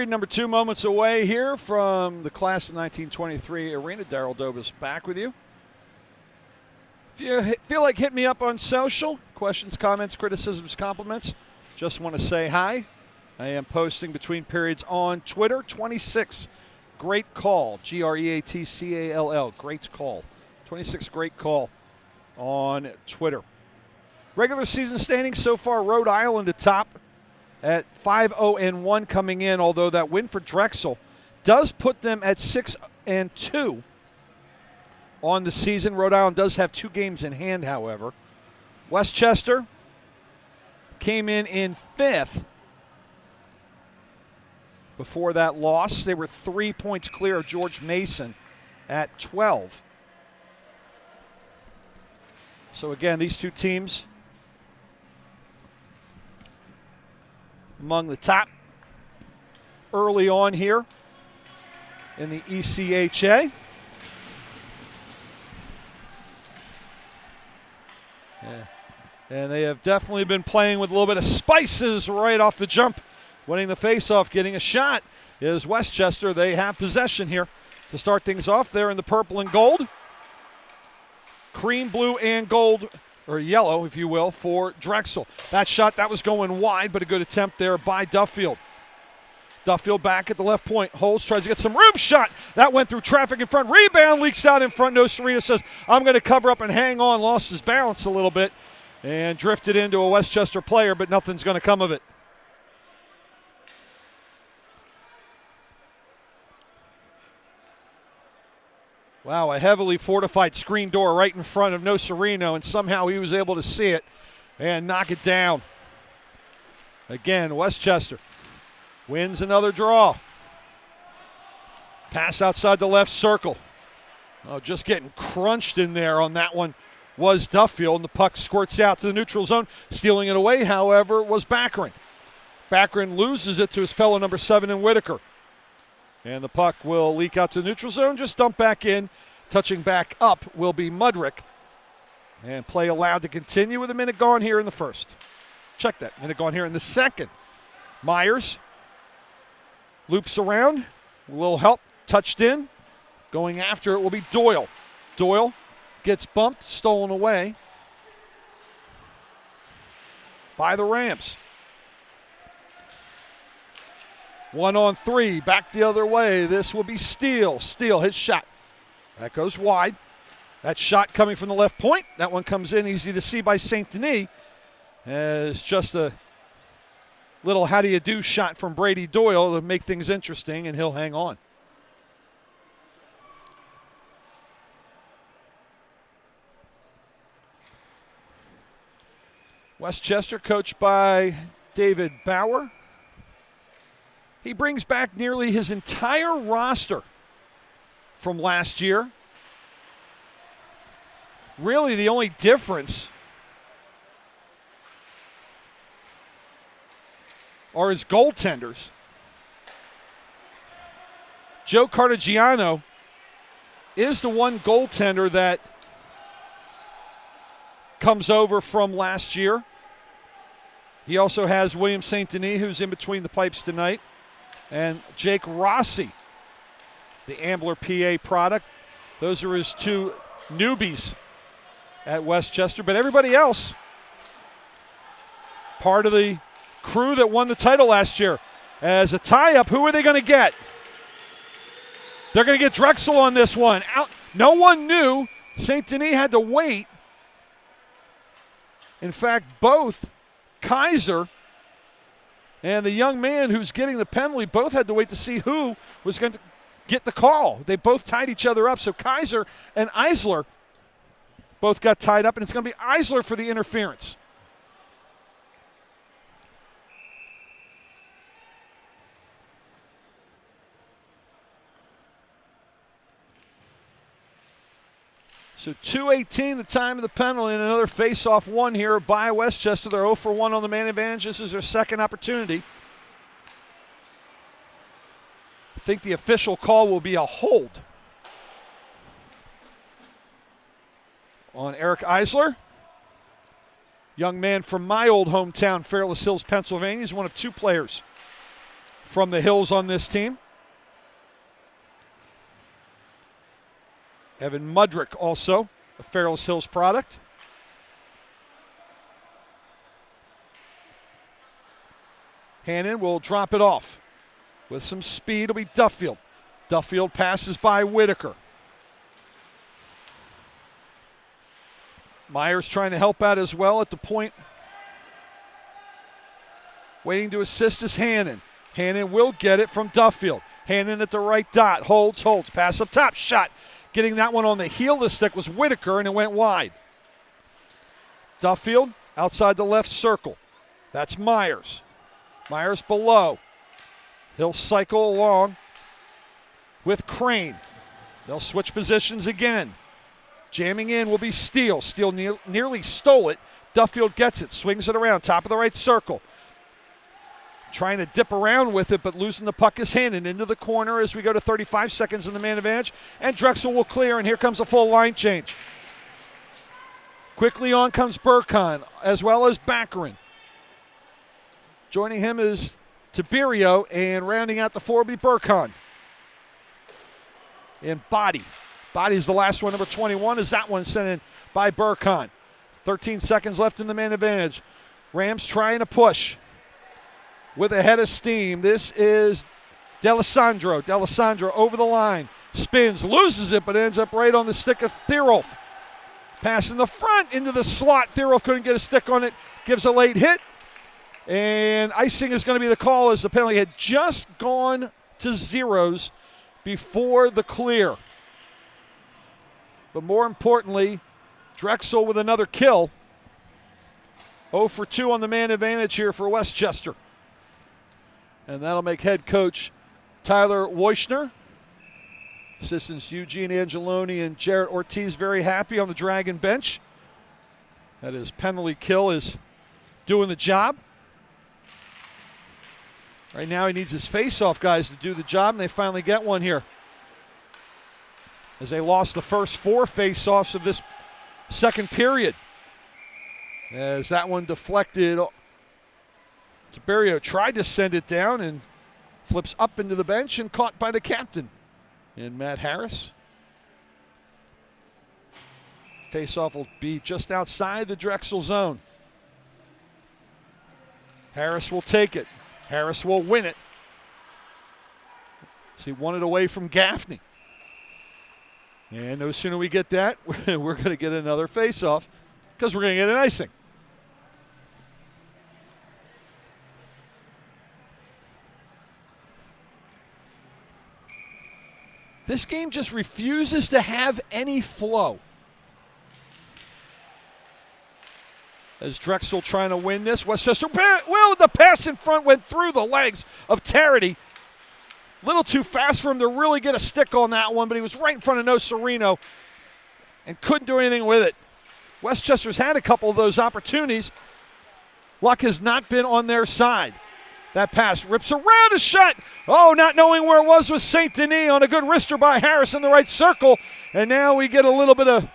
period number 2 moments away here from the class of 1923 arena. Daryl Dobas back with you. If you feel like hitting me up on social, questions, comments, criticisms, compliments, just want to say hi. I am posting between periods on Twitter. 26 Great Call, Greatcall, Great Call. 26 Great Call on Twitter. Regular season standings so far, Rhode Island atop at 5-0-1 coming in, although that win for Drexel does put them at 6-2 on the season. Rhode Island does have 2 games in hand, however. Westchester came in 5th before that loss. They were 3 points clear of George Mason at 12. So again, these 2 teams among the top early on here in the ECHA. Yeah. And they have definitely been playing with a little bit of spices right off the jump. Winning the faceoff, getting a shot is Westchester. They have possession here to start things off. They're in the purple and gold. Cream, blue, and gold, or yellow, if you will, for Drexel. That shot, that was going wide, but a good attempt there by Duffield. Duffield back at the left point. Holds, tries to get some room. Shot. That went through traffic in front. Rebound leaks out in front. No, Serena says, I'm going to cover up and hang on. Lost his balance a little bit and drifted into a Westchester player, but nothing's going to come of it. Wow, a heavily fortified screen door right in front of Nocerino, and somehow he was able to see it and knock it down. Again, Westchester wins another draw. Pass outside the left circle. Oh, just getting crunched in there on that one was Duffield, and the puck squirts out to the neutral zone. Stealing it away, however, was Baccarin. Baccarin loses it to his fellow number 7 in Whitaker. And the puck will leak out to the neutral zone, just dump back in. Touching back up will be Mudrick. And play allowed to continue with a minute gone here in the first. Check that, minute gone here in the second. Myers loops around, a little help, touched in. Going after it will be Doyle. Doyle gets bumped, stolen away by the Rams. 1-on-3, back the other way. This will be Steele. Steele, his shot. That goes wide. That shot coming from the left point. That one comes in easy to see by St. Denis. As just a little how-do-you-do shot from Brady Doyle to make things interesting, and he'll hang on. Westchester, coached by David Bauer. He brings back nearly his entire roster from last year. Really, the only difference are his goaltenders. Joe Cartagiano is the one goaltender that comes over from last year. He also has William St. Denis, who's in between the pipes tonight, and Jake Rossi, the Ambler PA product. Those are his 2 newbies at Westchester. But everybody else, part of the crew that won the title last year. As a tie-up, who are they going to get? They're going to get Drexel on this one. Out. No one knew. St. Denis had to wait. In fact, both Kaiser and the young man who's getting the penalty both had to wait to see who was going to get the call. They both tied each other up. So Kaiser and Eisler both got tied up, and it's going to be Eisler for the interference. So 2:18 the time of the penalty, and another face-off one here by Westchester. They're 0 for 1 on the man advantage. This is their second opportunity. I think the official call will be a hold on Eric Eisler. Young man from my old hometown, Fairless Hills, Pennsylvania. He's one of 2 players from the hills on this team. Evan Mudrick also a Fairless Hills product. Hannon will drop it off. With some speed, it'll be Duffield. Duffield passes by Whitaker. Myers trying to help out as well at the point. Waiting to assist is Hannon. Hannon will get it from Duffield. Hannon at the right dot. Holds. Pass up top. Shot. Getting that one on the heel of the stick was Whitaker, and it went wide. Duffield outside the left circle. That's Myers. Myers below. He'll cycle along with Crane. They'll switch positions again. Jamming in will be Steele. Steele nearly stole it. Duffield gets it, swings it around, top of the right circle. Trying to dip around with it, but losing the puck is Hannon into the corner as we go to 35 seconds in the man advantage. And Drexel will clear, and here comes a full line change. Quickly on comes Burkhan, as well as Baccarin. Joining him is Tiberio, and rounding out the four will be Burkhan. And Body's the last one, number 21, is that one sent in by Burkhan. 13 seconds left in the man advantage. Rams trying to push with a head of steam. This is D'Alessandro. D'Alessandro over the line. Spins, loses it, but ends up right on the stick of Thierolf. Pass in the front into the slot. Thierolf couldn't get a stick on it. Gives a late hit. And icing is going to be the call as the penalty had just gone to zeros before the clear. But more importantly, Drexel with another kill. 0 for 2 on the man advantage here for Westchester. And that'll make head coach Tyler Wojcner, assistants Eugene Angeloni and Jarrett Ortiz very happy on the Dragon bench. That his penalty kill is doing the job. Right now he needs his face-off guys to do the job, and they finally get one here. As they lost the first 4 face-offs of this second period. As that one deflected, Tiberio tried to send it down and flips up into the bench and caught by the captain in Matt Harris. Face-off will be just outside the Drexel zone. Harris will take it. Harris will win it. So he won it away from Gaffney. And no sooner we get that, we're going to get another face-off because we're going to get an icing. This game just refuses to have any flow. As Drexel trying to win this. Westchester, well, the pass in front went through the legs of Tarity. Little too fast for him to really get a stick on that one, but he was right in front of Nocerino and couldn't do anything with it. Westchester's had a couple of those opportunities. Luck has not been on their side. That pass rips around a shot. Oh, not knowing where it was St. Denis on a good wrister by Harris in the right circle. And now we get a little bit of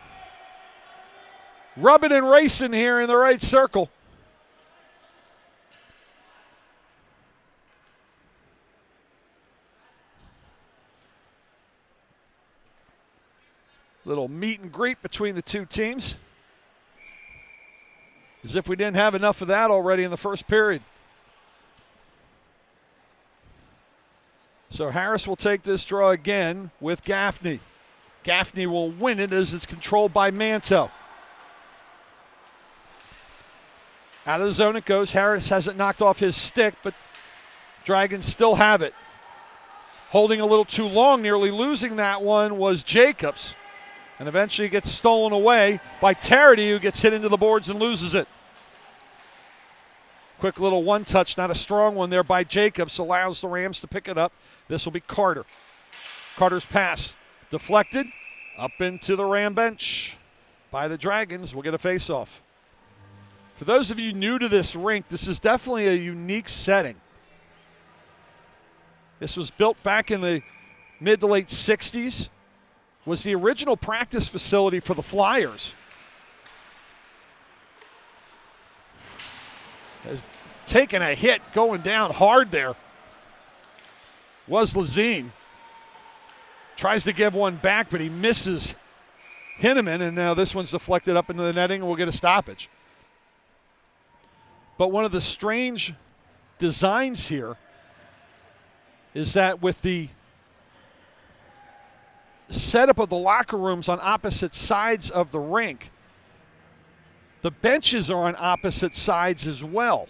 rubbing and racing here in the right circle. Little meet and greet between the two teams. As if we didn't have enough of that already in the first period. So Harris will take this draw again with Gaffney. Gaffney will win it as it's controlled by Manto. Out of the zone it goes. Harris has it knocked off his stick, but Dragons still have it. Holding a little too long, nearly losing that one was Jacobs. And eventually gets stolen away by Tarity, who gets hit into the boards and loses it. Quick little one touch, not a strong one there by Jacobs, allows the Rams to pick it up. This will be Carter. Carter's pass deflected up into the Ram bench by the Dragons. We'll get a face-off. For those of you new to this rink, this is definitely a unique setting. This was built back in the mid to late 60s. Was the original practice facility for the Flyers. Has taken a hit going down hard there. was Lazine. Tries to give one back, but he misses Hinneman, and now this one's deflected up into the netting, and we'll get a stoppage. But one of the strange designs here is that with the setup of the locker rooms on opposite sides of the rink, the benches are on opposite sides as well.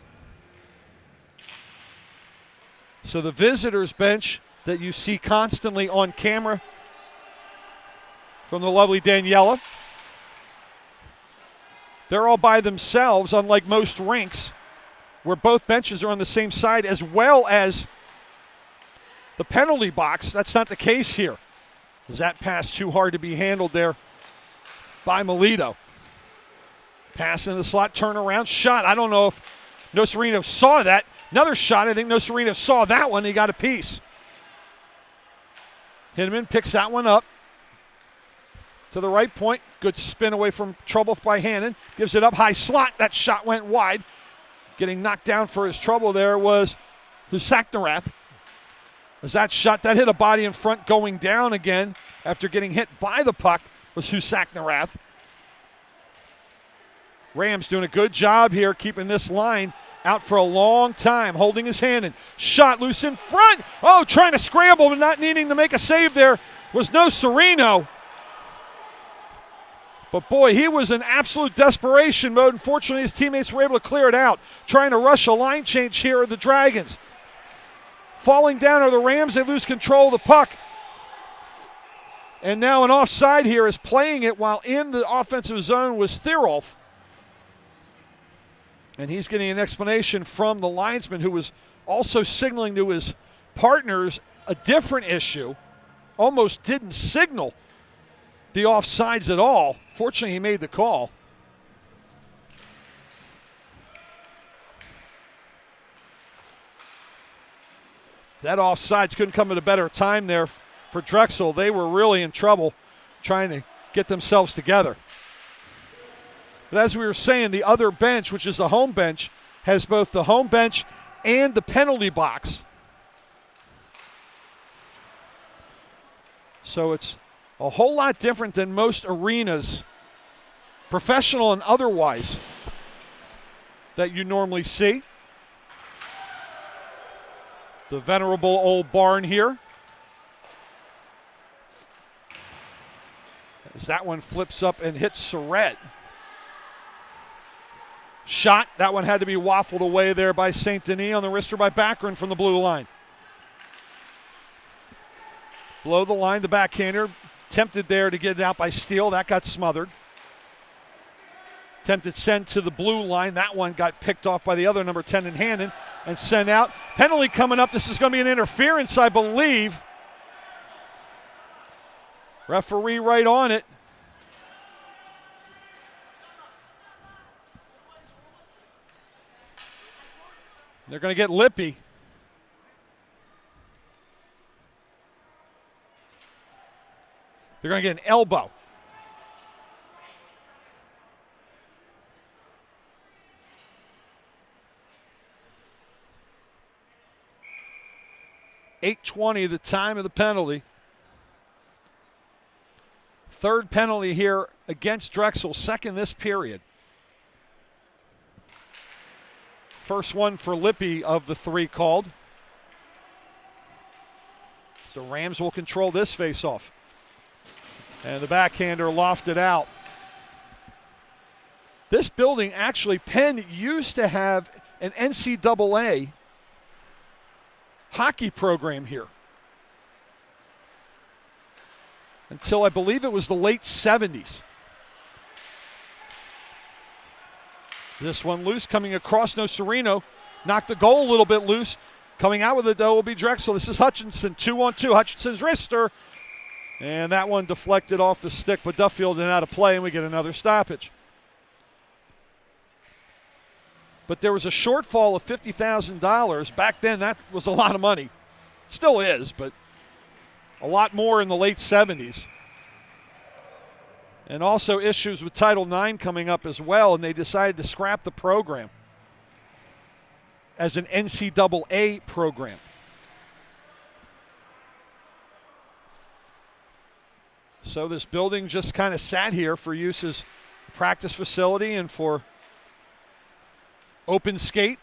So the visitors' bench that you see constantly on camera from the lovely Daniela, they're all by themselves, unlike most rinks where both benches are on the same side, as well as the penalty box. That's not the case here. Is that pass too hard to be handled there by Melito? Pass in the slot, turnaround, shot. I don't know if Nocerino saw that. Another shot. I think Nocerino saw that one. He got a piece. Hinneman picks that one up to the right point. Good spin away from trouble by Hannon. Gives it up, high slot. That shot went wide. Getting knocked down for his trouble there was Husaknarath. As that shot, that hit a body in front going down again after getting hit by the puck was Husaknarath. Rams doing a good job here keeping this line out for a long time, holding his hand in. Shot loose in front. Oh, trying to scramble but not needing to make a save there was Nocerino. But boy, he was in absolute desperation mode. Unfortunately, his teammates were able to clear it out. Trying to rush a line change here are the Dragons. Falling down are the Rams. They lose control of the puck. And now an offside here is playing it while in the offensive zone was Thierolf. And he's getting an explanation from the linesman, who was also signaling to his partners a different issue. Almost didn't signal the offsides at all. Fortunately, he made the call. That offsides couldn't come at a better time there for Drexel. They were really in trouble trying to get themselves together. But as we were saying, the other bench, which is the home bench, has both the home bench and the penalty box. So it's a whole lot different than most arenas, professional and otherwise, that you normally see. The venerable old barn here. As that one flips up and hits Surratt. Shot, that one had to be waffled away there by St. Denis on the wrister by Baccarin from the blue line. Below the line, the backhander, tempted there to get it out by Steele. That got smothered. Attempted send to the blue line. That one got picked off by the other number 10 in Hannon and sent out. Penalty coming up. This is going to be an interference, I believe. Referee right on it. They're going to get lippy. They're going to get an elbow. .820 the time of the penalty. Third penalty here against Drexel, second this period. First one for Lippy of the three called. So the Rams will control this faceoff. And the backhander lofted out. This building, actually, Penn used to have an NCAA hockey program here until I believe it was the late 70s. This one loose, coming across Nocerino. Knocked the goal a little bit loose. Coming out with it, though, will be Drexel. This is Hutchinson, 2-on-2. Hutchinson's wrister. And that one deflected off the stick, but Duffield in out of play, and we get another stoppage. But there was a shortfall of $50,000. Back then, that was a lot of money. Still is, but a lot more in the late 70s. And also issues with Title IX coming up as well, and they decided to scrap the program as an NCAA program. So this building just kind of sat here for use as a practice facility and for open skate.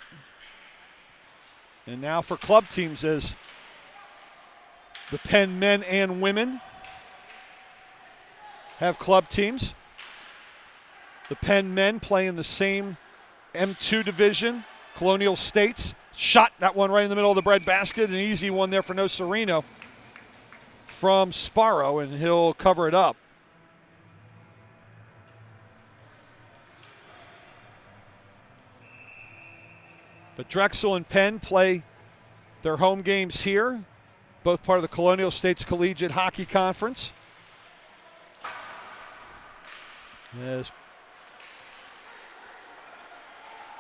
And now for club teams as the Penn men and women have club teams. The Penn men play in the same M2 division. Colonial States shot that one right in the middle of the breadbasket. An easy one there for Nocerino from Sparrow, and he'll cover it up. But Drexel and Penn play their home games here, both part of the Colonial States Collegiate Hockey Conference. As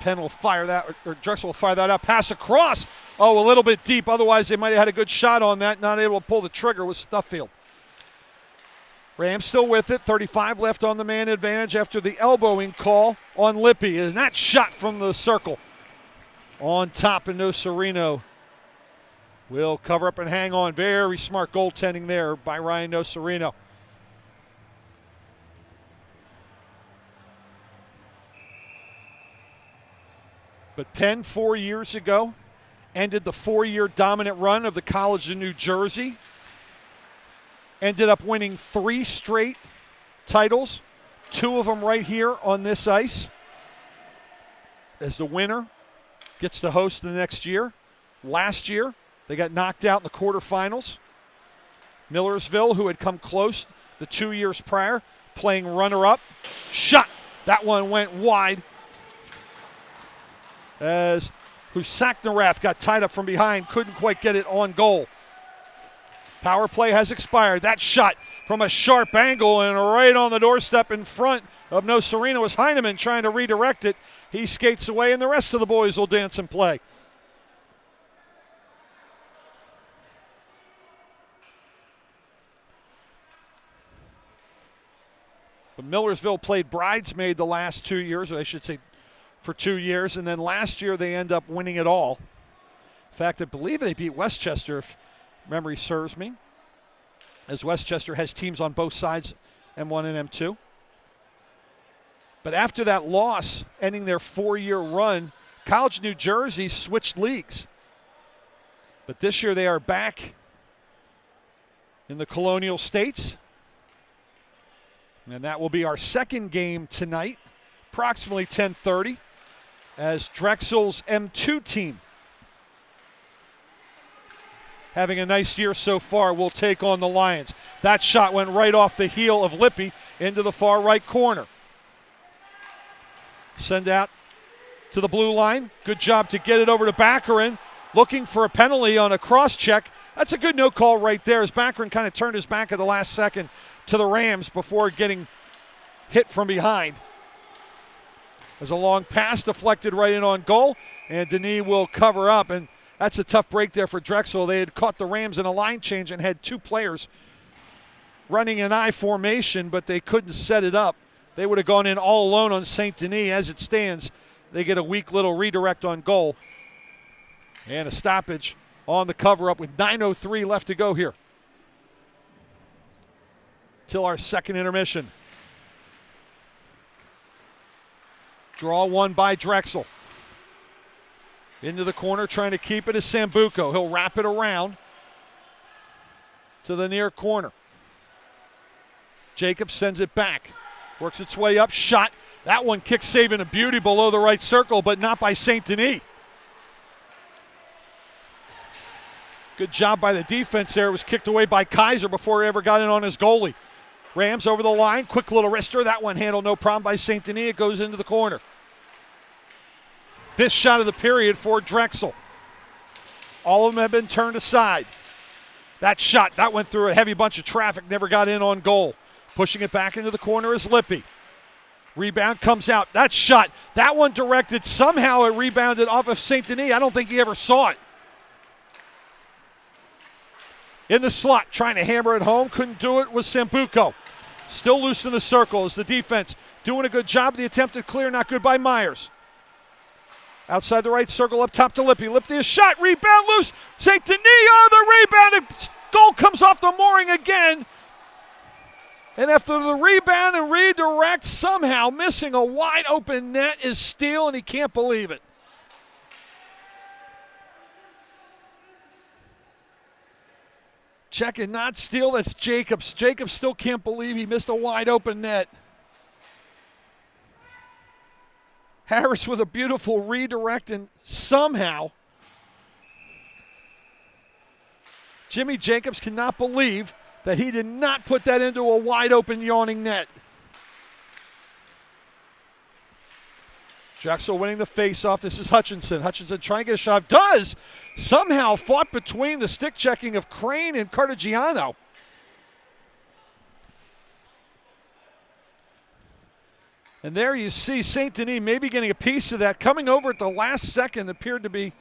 Penn will fire that, or Drexel will fire that out. Pass across. Oh, a little bit deep. Otherwise, they might have had a good shot on that. Not able to pull the trigger with Stuffield. Rams still with it. 35 left on the man advantage after the elbowing call on Lippy. And that shot from the circle on top, and Nocerino will cover up and hang on. Very smart goaltending there by Ryan Nocerino. But Penn 4 years ago ended the 4-year dominant run of the College of New Jersey. Ended up winning 3 straight titles, 2 of them right here on this ice, as the winner gets to host the next year. Last year, they got knocked out in the quarterfinals. Millersville, who had come close the 2 years prior, playing runner-up. Shot. That one went wide as Husaknarath got tied up from behind, couldn't quite get it on goal. Power play has expired. That shot from a sharp angle and right on the doorstep in front of Nocerino was Heineman trying to redirect it. He skates away, and the rest of the boys will dance and play. But Millersville played bridesmaid the last 2 years, or I should say for 2 years, and then last year they end up winning it all. In fact, I believe they beat Westchester, if memory serves me, as Westchester has teams on both sides, M1 and M2. But after that loss, ending their 4-year run, College New Jersey switched leagues. But this year they are back in the Colonial States. And that will be our second game tonight, approximately 10:30, as Drexel's M2 team, having a nice year so far, will take on the Lions. That shot went right off the heel of Lippy into the far right corner. Send out to the blue line. Good job to get it over to Baccarin, looking for a penalty on a cross check. That's a good no call right there, as Baccarin kind of turned his back at the last second to the Rams before getting hit from behind. There's a long pass deflected right in on goal, and Denis will cover up, and that's a tough break there for Drexel. They had caught the Rams in a line change and had 2 players running an I formation, but they couldn't set it up. They would have gone in all alone on St. Denis. As it stands, they get a weak little redirect on goal. And a stoppage on the cover-up with 9:03 left to go here, till our second intermission. Draw one by Drexel. Into the corner, trying to keep it is Sambuco. He'll wrap it around to the near corner. Jacobs sends it back. Works its way up, shot. That one kick saving a beauty below the right circle, but not by St. Denis. Good job by the defense there. It was kicked away by Kaiser before he ever got in on his goalie. Rams over the line, quick little wrister. That one handled no problem by St. Denis. It goes into the corner. 5th shot of the period for Drexel. All of them have been turned aside. That shot, that went through a heavy bunch of traffic, never got in on goal. Pushing it back into the corner is Lippy. Rebound comes out. That shot, that one directed. Somehow it rebounded off of St. Denis. I don't think he ever saw it. In the slot, trying to hammer it home. Couldn't do it with Sambuco. Still loose in the circle as the defense doing a good job. The attempted clear, not good by Myers. Outside the right circle, up top to Lippy. Lippy, a shot, rebound loose. St. Denis on the rebound. Goal comes off the mooring again. And after the rebound and redirect, somehow missing a wide open net is Steele, and he can't believe it. Check it, not Steele, that's Jacobs. Jacobs still can't believe he missed a wide open net. Harris with a beautiful redirect, and somehow Jimmy Jacobs cannot believe that he did not put that into a wide open yawning net. Drexel winning the faceoff. This is Hutchinson. Hutchinson trying to get a shot. Does! Somehow fought between the stick checking of Crane and Cartagiano. And there you see St. Denis maybe getting a piece of that. Coming over at the last second appeared to be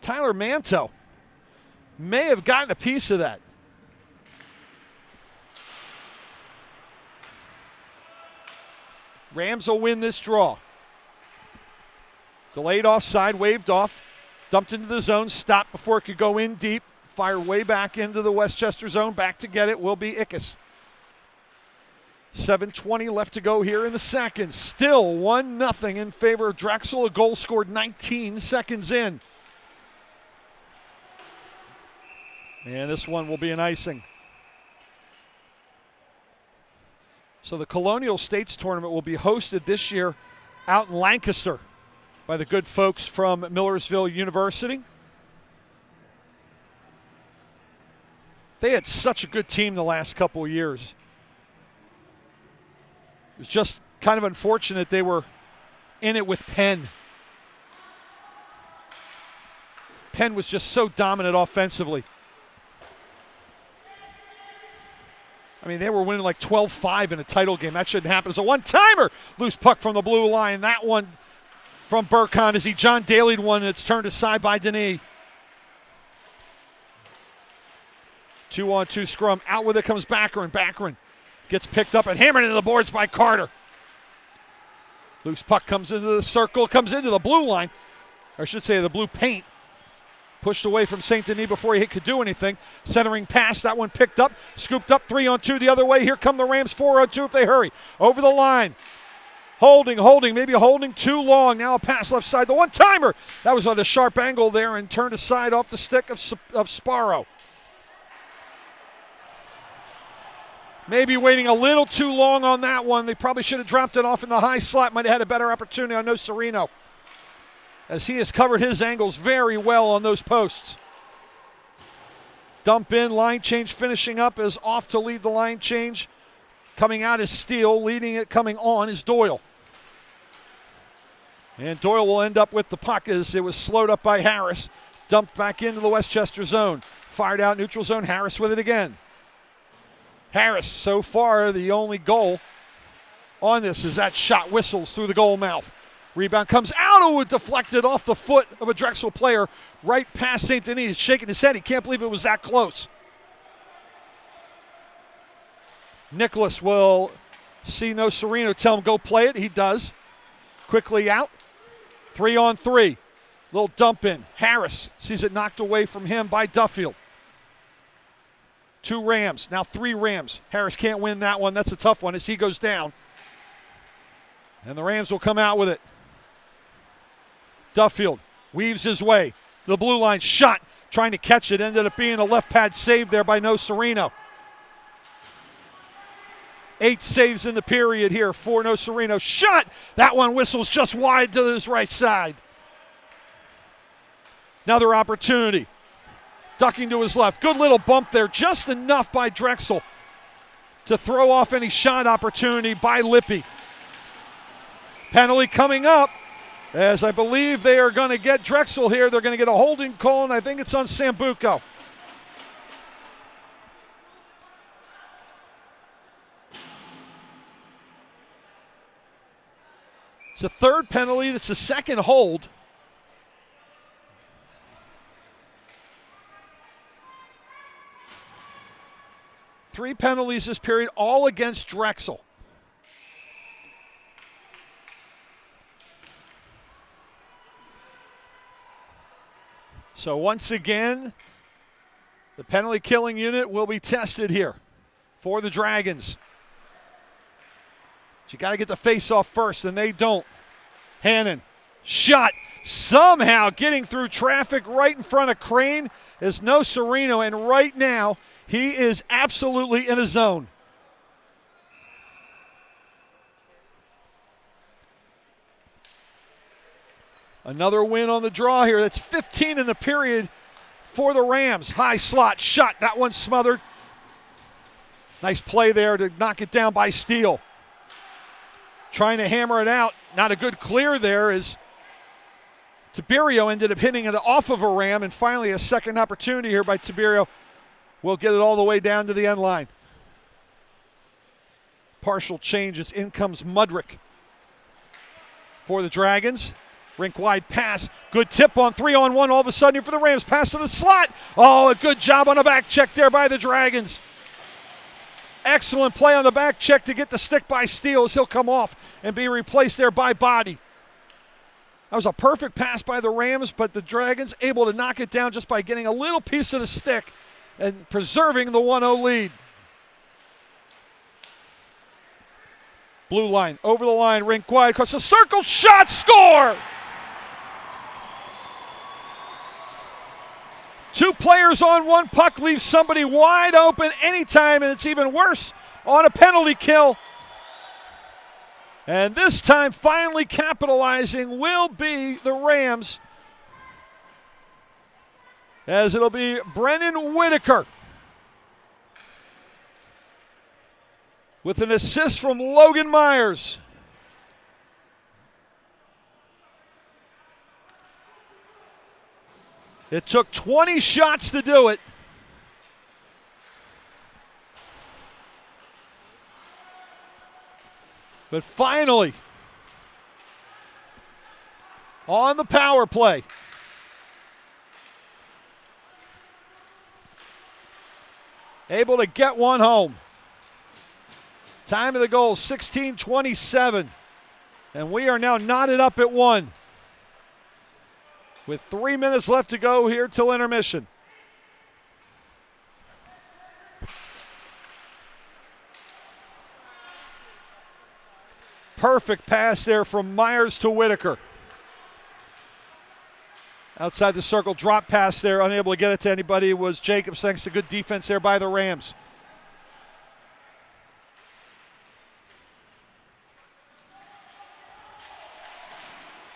Tyler Manto. May have gotten a piece of that. Rams will win this draw. Delayed offside, waved off, dumped into the zone, stopped before it could go in deep, fired way back into the Westchester zone. Back to get it will be Ickes. 7:20 left to go here in the second. Still 1-0 in favor of Drexel. A goal scored 19 seconds in. And this one will be an icing. So the Colonial States Tournament will be hosted this year out in Lancaster by the good folks from Millersville University. They had such a good team the last couple of years. It was just kind of unfortunate they were in it with Penn. Penn was just so dominant offensively. I mean, they were winning like 12-5 in a title game. That shouldn't happen. It's a one-timer. Loose puck from the blue line. That one from Burkhan as he John Daly'd one, and it's turned aside by Denis. 2-on-2 scrum. Out with it comes Baccarin. Baccarin gets picked up and hammered into the boards by Carter. Loose puck comes into the circle, comes into the blue line. Or I should say the blue paint. Pushed away from St. Denis before he could do anything. Centering pass, that one picked up. Scooped up, 3-on-2 the other way. Here come the Rams, 4-on-2 if they hurry. Over the line. Holding, maybe holding too long. Now a pass left side, the one-timer. That was on a sharp angle there and turned aside off the stick of Sparrow. Maybe waiting a little too long on that one. They probably should have dropped it off in the high slot. Might have had a better opportunity on Nocerino, as he has covered his angles very well on those posts. Dump in, line change finishing up is off to lead the line change. Coming out is Steele, leading it, coming on is Doyle. And Doyle will end up with the puck as it was slowed up by Harris. Dumped back into the Westchester zone. Fired out neutral zone, Harris with it again. Harris, so far the only goal on this is that shot whistles through the goal mouth. Rebound comes out, oh, it deflected off the foot of a Drexel player right past St. Denis. He's shaking his head. He can't believe it was that close. Nicholas will see Nocerino, tell him go play it. He does. Quickly out. 3-on-3. Little dump in. Harris sees it knocked away from him by Duffield. 2 Rams, now 3 Rams. Harris can't win that one. That's a tough one as he goes down. And the Rams will come out with it. Duffield weaves his way to the blue line, shot, trying to catch it. Ended up being a left pad save there by Nocerino. 8 saves in the period here for Nocerino. Shot! That one whistles just wide to his right side. Another opportunity. Ducking to his left. Good little bump there. Just enough by Drexel to throw off any shot opportunity by Lippy. Penalty coming up, as I believe they are going to get Drexel here. They're going to get a holding call, and I think it's on Sambuco. It's a third penalty. That's a second hold. Three penalties this period, all against Drexel. So once again, the penalty killing unit will be tested here for the Dragons. You got to get the face off first, and they don't. Hannon, shot, somehow getting through traffic right in front of Crane is no Sereno, and right now he is absolutely in a zone. Another win on the draw here. That's 15 in the period for the Rams. High slot shot, that one smothered. Nice play there to knock it down by Steele. Trying to hammer it out. Not a good clear there as Tiberio ended up hitting it off of a Ram, and finally a second opportunity here by Tiberio will get it all the way down to the end line. Partial changes. In comes Mudrick for the Dragons. Rink wide pass. Good tip on 3-on-1 all of a sudden here for the Rams. Pass to the slot. Oh, a good job on a back check there by the Dragons. Excellent play on the back check to get the stick by Steele as he'll come off and be replaced there by Body. That was a perfect pass by the Rams, but the Dragons able to knock it down just by getting a little piece of the stick and preserving the 1-0 lead. Blue line, over the line, rink wide, across the circle, shot, score! Two players on one puck leaves somebody wide open anytime, and it's even worse on a penalty kill. And this time, finally capitalizing will be the Rams, as it'll be Brennan Whitaker with an assist from Logan Myers. It took 20 shots to do it. But finally, on the power play, able to get one home. Time of the goal, 16:27. And we are now knotted up at 1. With 3 minutes left to go here till intermission. Perfect pass there from Myers to Whitaker. Outside the circle, drop pass there, unable to get it to anybody was Jacobs, thanks to good defense there by the Rams.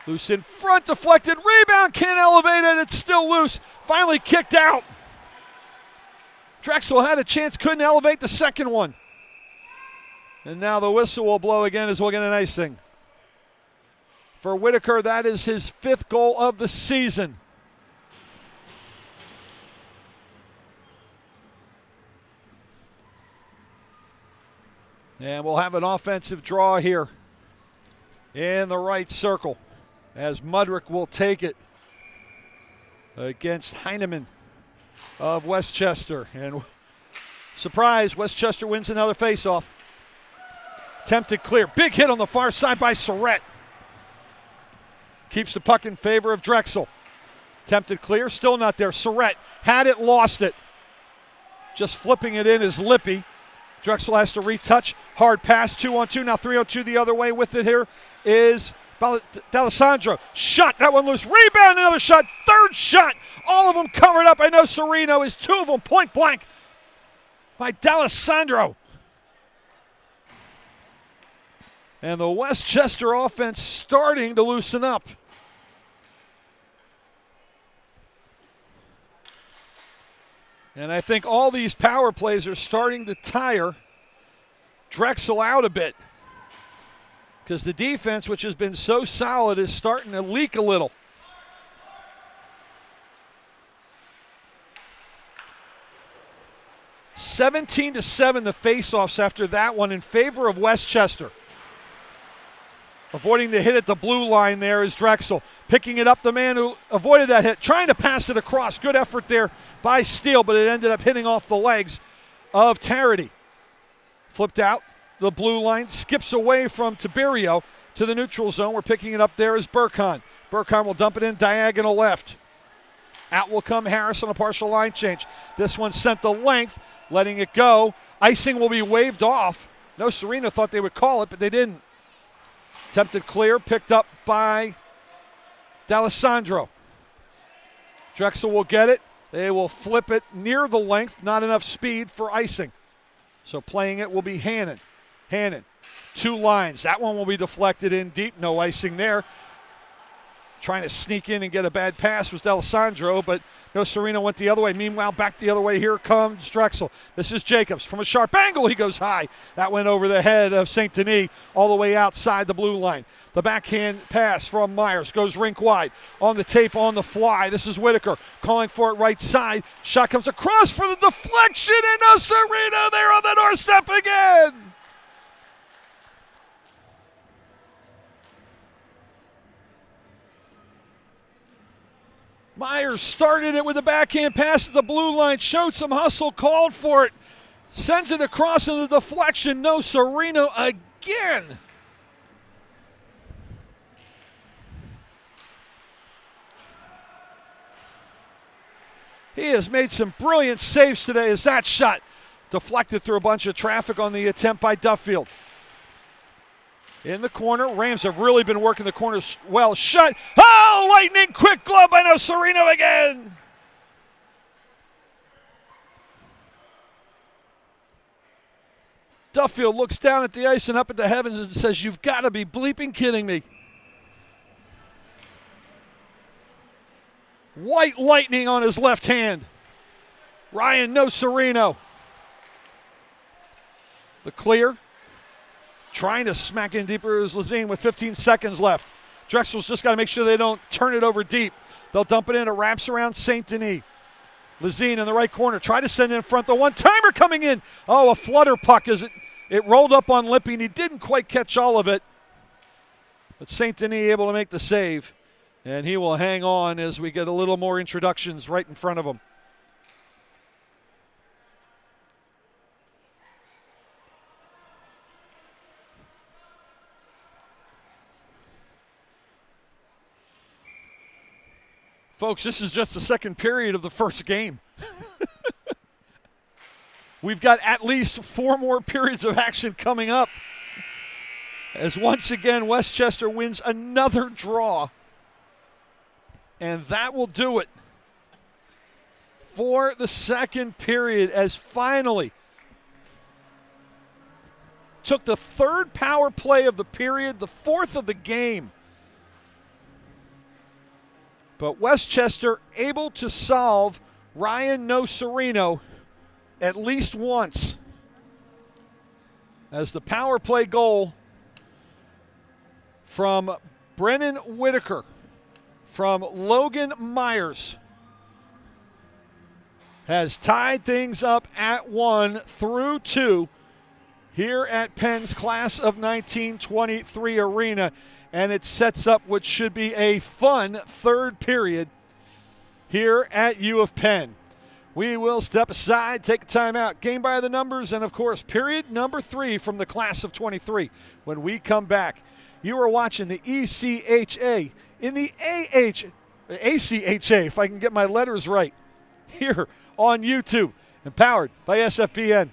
Loose in front, deflected, rebound, can't elevate it, it's still loose. Finally kicked out. Drexel had a chance, couldn't elevate the second one. And now the whistle will blow again as we'll get an icing. For Whitaker, that is his 5th goal of the season. And we'll have an offensive draw here in the right circle, as Mudrick will take it against Heineman of Westchester. And surprise, Westchester wins another faceoff. Attempted clear. Big hit on the far side by Surrett. Keeps the puck in favor of Drexel. Attempted clear, still not there. Surrett had it, lost it. Just flipping it in is Lippy. Drexel has to retouch. Hard pass, 2-on-2, now 3-on-2 the other way with it here is D'Alessandro. Shot, that one loose. Rebound, another shot, third shot. All of them covered up. I know Sereno is 2 of them point blank by D'Alessandro. And the Westchester offense starting to loosen up. And I think all these power plays are starting to tire Drexel out a bit, because the defense, which has been so solid, is starting to leak a little. (17-7) the faceoffs after that one in favor of Westchester. Avoiding the hit at the blue line there is Drexel. Picking it up, the man who avoided that hit, trying to pass it across. Good effort there by Steele, but it ended up hitting off the legs of Tarity. Flipped out the blue line, skips away from Tiberio to the neutral zone. We're picking it up there is Burkhan. Burkhan will dump it in diagonal left. Out will come Harris on a partial line change. This one sent the length, letting it go. Icing will be waved off No Sereno thought they would call it, but they didn't. Attempted clear, picked up by D'Alessandro. Drexel will get it. They will flip it near the length. Not enough speed for icing. So playing it will be Hannon. Hannon, 2 lines. That one will be deflected in deep. No icing there. Trying to sneak in and get a bad pass was D'Alessandro, but no Sereno went the other way. Meanwhile, back the other way. Here comes Drexel. This is Jacobs. From a sharp angle, he goes high. That went over the head of St. Denis all the way outside the blue line. The backhand pass from Myers goes rink wide. On the tape, on the fly. This is Whitaker calling for it right side. Shot comes across for the deflection, and no Sereno there on the doorstep again. Myers started it with a backhand pass to the blue line, showed some hustle, called for it, sends it across in the deflection. No Sereno again. He has made some brilliant saves today as that shot deflected through a bunch of traffic on the attempt by Duffield. In the corner, Rams have really been working the corners well. Shut. Oh, lightning quick glove by no Sereno again. Duffield looks down at the ice and up at the heavens and says, "You've got to be bleeping kidding me." White lightning on his left hand. Ryan, no Sereno. The clear. Trying to smack in deeper is Lazine with 15 seconds left. Drexel's just got to make sure they don't turn it over deep. They'll dump it in. It wraps around St. Denis. Lazine in the right corner. Try to send it in front. The one-timer coming in. Oh, a flutter puck as it rolled up on Lippy, and he didn't quite catch all of it. But St. Denis able to make the save. And he will hang on as we get a little more introductions right in front of him. Folks, this is just the second period of the first game. We've got at least 4 more periods of action coming up. As once again, Westchester wins another draw. And that will do it for the second period, as finally took the 3rd power play of the period, the 4th of the game. But Westchester able to solve Ryan No Sereno at least once, as the power play goal from Brennan Whitaker from Logan Myers has tied things up at 1 through 2 here at Penn's Class of 1923 Arena. And it sets up what should be a fun 3rd period here at U of Penn. We will step aside, take a timeout, game by the numbers, and of course, period number 3 from the Class of 23. When we come back, you are watching the ECHA in the ACHA, if I can get my letters right, here on YouTube, and powered by SFBN.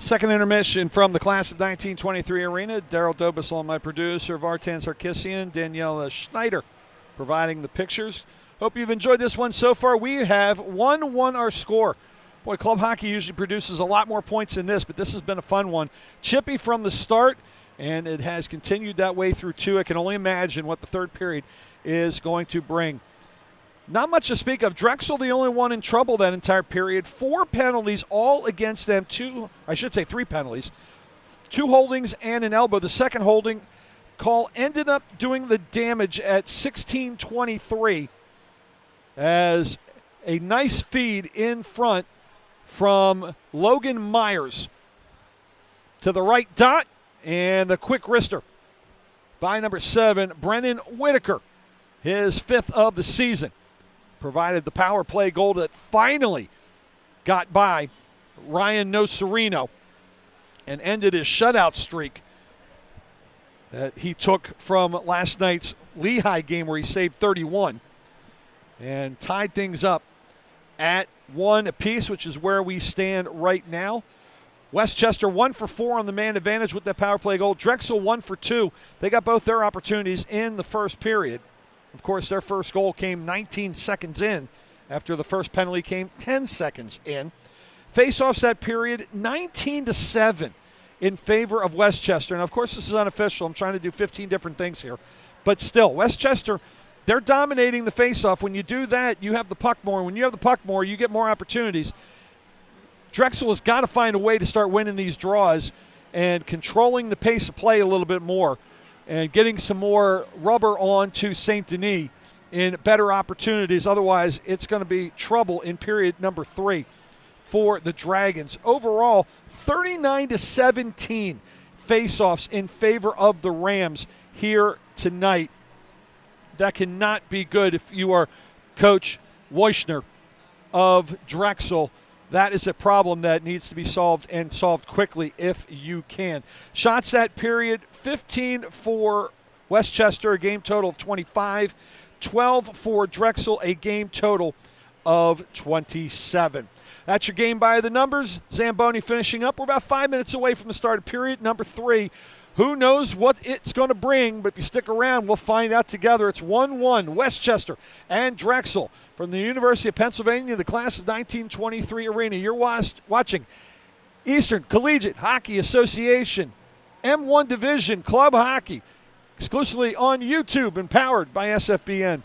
Second intermission from the class of 1923 arena. Daryl Dobasol, my producer, Vartan Sarkissian, Daniela Schneider providing the pictures. Hope you've enjoyed this one so far. We have 1-1 our score. Boy, club hockey usually produces a lot more points than this, but this has been a fun one. Chippy from the start, and it has continued that way through two. I can only imagine what the third period is going to bring. Not much to speak of. Drexel, the only one in trouble that entire period. 4 penalties, all against them. 3 penalties. 2 holdings and an elbow. The second holding call ended up doing the damage at 16:23 as a nice feed in front from Logan Myers to the right dot, and the quick wrister by number 7, Brennan Whitaker, his 5th of the season. Provided the power play goal that finally got by Ryan Nocerino and ended his shutout streak that he took from last night's Lehigh game where he saved 31 and tied things up at 1 apiece, which is where we stand right now. Westchester 1 for 4 on the man advantage with that power play goal. Drexel 1 for 2. They got both their opportunities in the first period. Of course, their first goal came 19 seconds in after the first penalty came 10 seconds in. Face-offs that period, 19-7 in favor of Westchester. And, of course, this is unofficial. I'm trying to do 15 different things here. But still, Westchester, they're dominating the face-off. When you do that, you have the puck more. When you have the puck more, you get more opportunities. Drexel has got to find a way to start winning these draws and controlling the pace of play a little bit more, and getting some more rubber on to St. Denis in better opportunities. Otherwise, it's going to be trouble in period number 3 for the Dragons. Overall, 39-17 face-offs in favor of the Rams here tonight. That cannot be good if you are Coach Weichner of Drexel. That is a problem that needs to be solved, and solved quickly if you can. Shots that period, 15 for Westchester, a game total of 25. 12 for Drexel, a game total of 27. That's your game by the numbers. Zamboni finishing up. We're about 5 minutes away from the start of period number 3. Who knows what it's going to bring, but if you stick around, we'll find out together. It's 1-1, Westchester and Drexel from the University of Pennsylvania, the class of 1923 arena. You're watching Eastern Collegiate Hockey Association, M1 Division Club Hockey, exclusively on YouTube and powered by SFBN.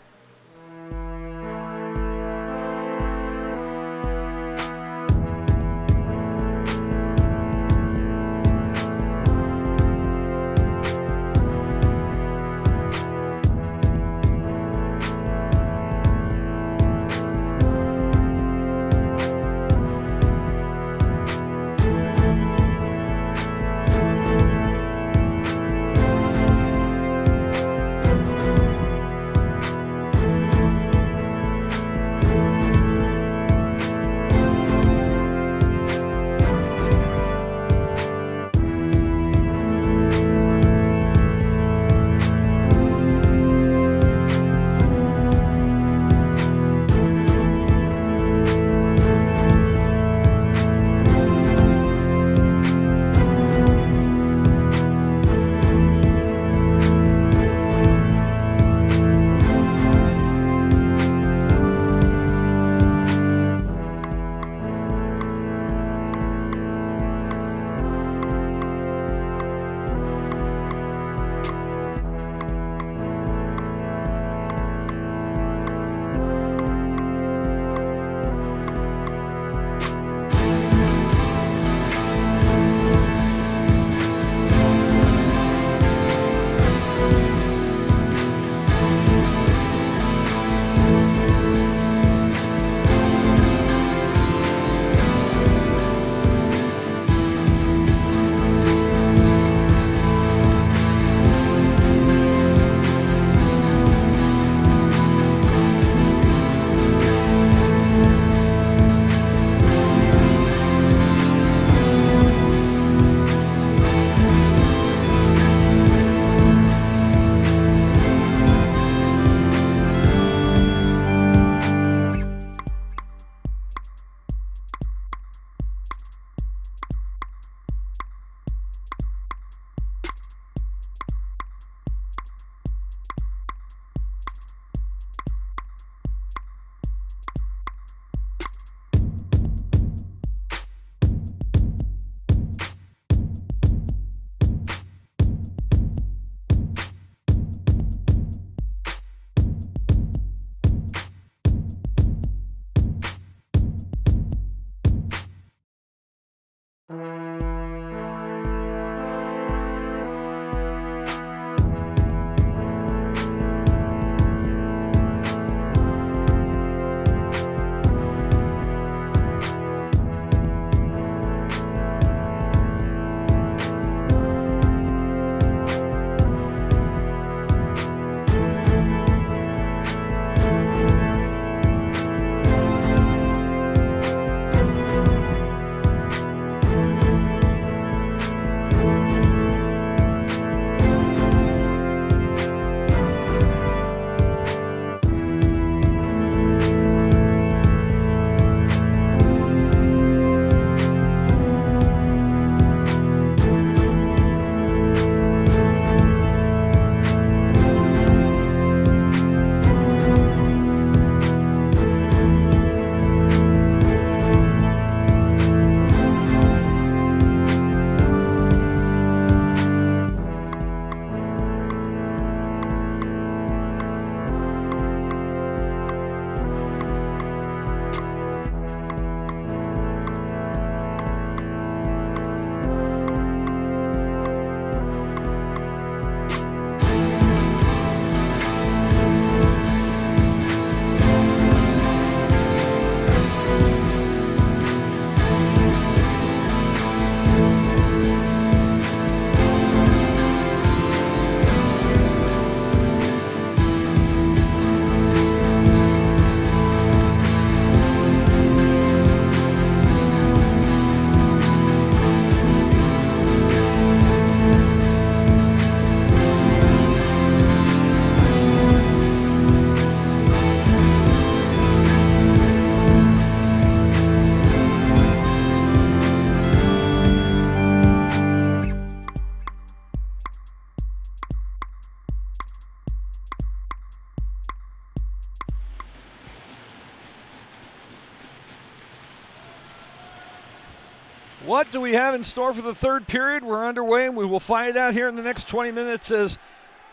What do we have in store for the third period? We're underway, and we will find out here in the next 20 minutes as,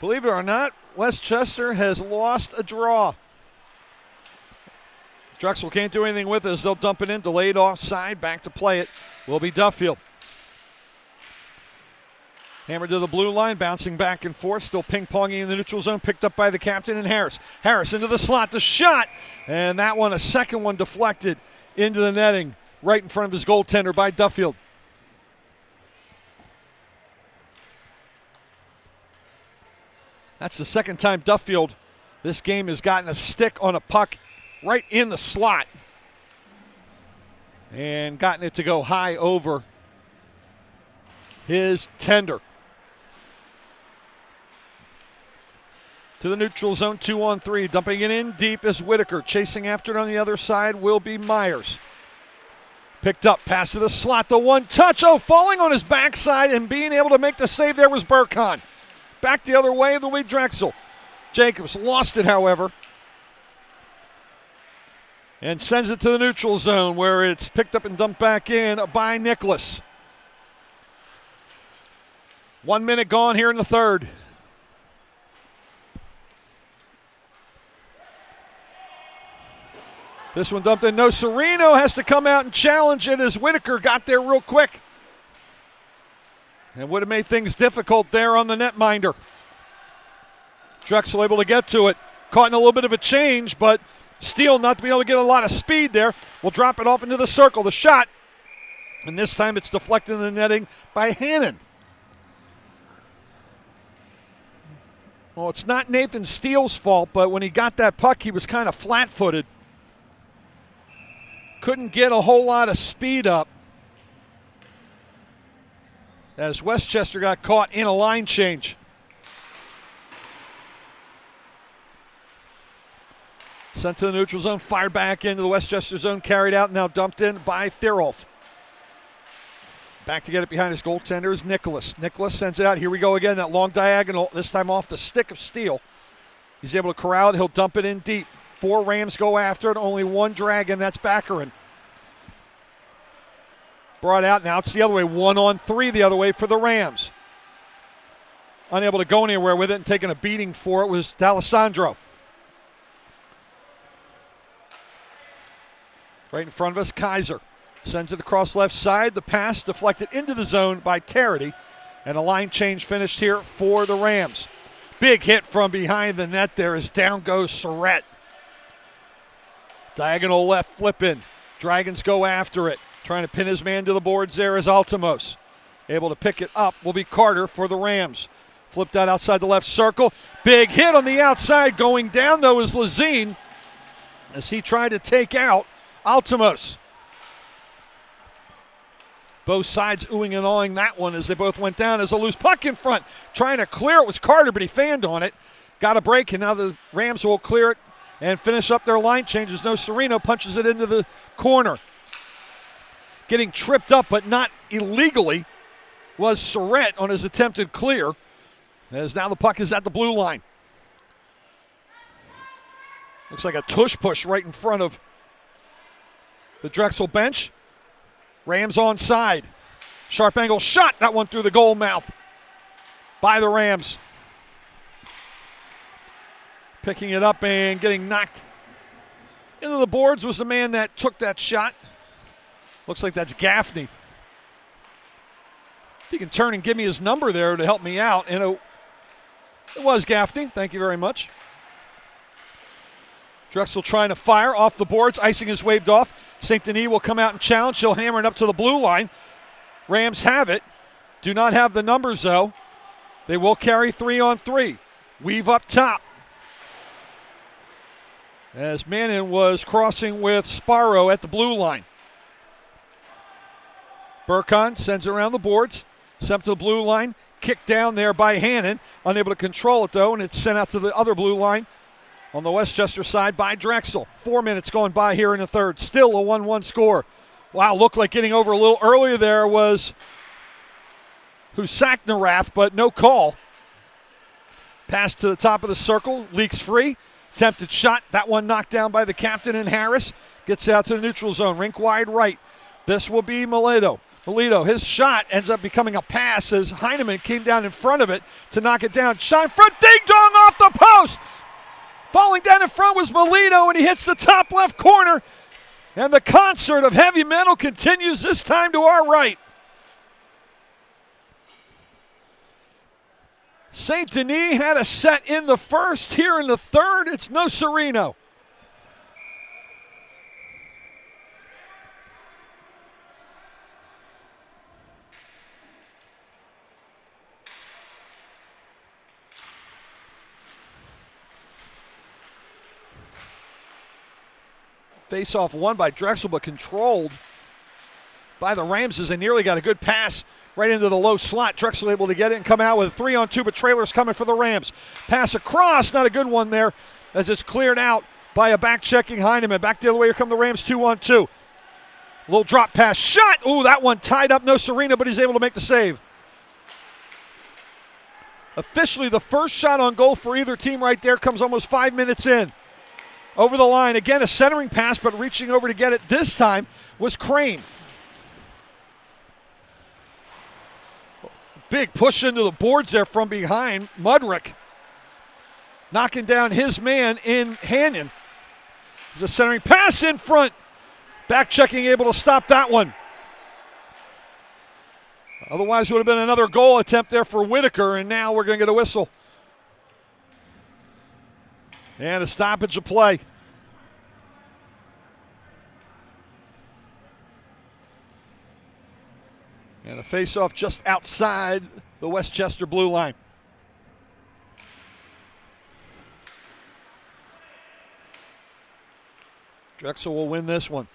believe it or not, Westchester has lost a draw. Drexel can't do anything with it as they'll dump it in, delayed offside, back to play it will be Duffield. Hammered to the blue line, bouncing back and forth, still ping-ponging in the neutral zone, picked up by the captain and Harris. Harris into the slot, the shot, and that one, a second one deflected into the netting right in front of his goaltender by Duffield. That's the second time Duffield this game has gotten a stick on a puck right in the slot and gotten it to go high over his tender. To the neutral zone, 2-on-3. Dumping it in deep is Whitaker. Chasing after it on the other side will be Myers. Picked up, pass to the slot, the one touch. Oh, falling on his backside and being able to make the save there was Burkhan. Back the other way, the way Drexel. Jacobs lost it, however, and sends it to the neutral zone where it's picked up and dumped back in by Nicholas. 1 minute gone here in the third. This one dumped in. No, Sereno has to come out and challenge it as Whitaker got there real quick. And would have made things difficult there on the netminder. Drexel able to get to it. Caught in a little bit of a change, but Steele not to be able to get a lot of speed there. Will drop it off into the circle. The shot. And this time it's deflected in the netting by Hannon. Well, it's not Nathan Steele's fault, but when he got that puck, he was kind of flat-footed. Couldn't get a whole lot of speed up as Westchester got caught in a line change. Sent to the neutral zone, fired back into the Westchester zone, carried out, now dumped in by Thierolf. Back to get it behind his goaltender is Nicholas. Nicholas sends it out. Here we go again, that long diagonal, this time off the stick of Steele. He's able to corral it. He'll dump it in deep. 4 Rams go after it, only 1 Dragon, that's Baccarin. Brought out, now it's the other way, 1-on-3 the other way for the Rams. Unable to go anywhere with it and taking a beating for it was D'Alessandro. Right in front of us, Kaiser. Sends it across left side, the pass deflected into the zone by Tarity, and a line change finished here for the Rams. Big hit from behind the net there as down goes Surratt. Diagonal left flip in. Dragons go after it. Trying to pin his man to the boards there is Altimos. Able to pick it up will be Carter for the Rams. Flipped out outside the left circle. Big hit on the outside. Going down though is Lazine as he tried to take out Altimos. Both sides oohing and awing that one as they both went down as a loose puck in front. Trying to clear it was Carter, but he fanned on it. Got a break, and now the Rams will clear it and finish up their line changes. No, Sereno punches it into the corner. Getting tripped up, but not illegally, was Surratt on his attempted clear, as now the puck is at the blue line. Looks like a tush push right in front of the Drexel bench. Rams onside. Sharp angle shot, that one through the goal mouth by the Rams. Picking it up and getting knocked into the boards was the man that took that shot. Looks like that's Gaffney. If you can turn and give me his number there to help me out. And it was Gaffney. Thank you very much. Drexel trying to fire off the boards. Icing is waved off. St. Denis will come out and challenge. He'll hammer it up to the blue line. Rams have it. Do not have the numbers, though. They will carry 3-on-3. Weave up top. As Manning was crossing with Sparrow at the blue line. Burkhan sends it around the boards. Sent to the blue line. Kicked down there by Hannon. Unable to control it, though, and it's sent out to the other blue line on the Westchester side by Drexel. 4 minutes going by here in the third. Still a 1-1 score. Wow, looked like getting over a little earlier there was Husaknarath, but no call. Pass to the top of the circle. Leaks free. Attempted shot. That one knocked down by the captain and Harris. Gets out to the neutral zone. Rink wide right. This will be Melito. His shot ends up becoming a pass as Heineman came down in front of it to knock it down. Shot in front, ding dong off the post. Falling down in front was Melito, and he hits the top left corner. And the concert of heavy metal continues, this time to our right. St. Denis had a set in the first. Here in the third, it's no Sereno. Face-off won by Drexel, but controlled by the Rams as they nearly got a good pass right into the low slot. Drexel able to get it and come out with a 3-on-2, but trailers coming for the Rams. Pass across, not a good one there as it's cleared out by a back-checking Heineman. Back the other way, here come the Rams, 2-on-2. Little drop pass, shot. Ooh, that one tied up, no Sereno, but he's able to make the save. Officially, the first shot on goal for either team right there comes almost 5 minutes in. Over the line, again a centering pass, but reaching over to get it this time was Crane. Big push into the boards there from behind. Mudrick knocking down his man in Hanyon. There's a centering pass in front. Back checking, able to stop that one. Otherwise, would have been another goal attempt there for Whitaker, and now we're going to get a whistle. And a stoppage of play. And a face-off just outside the Westchester blue line. Drexel will win this one.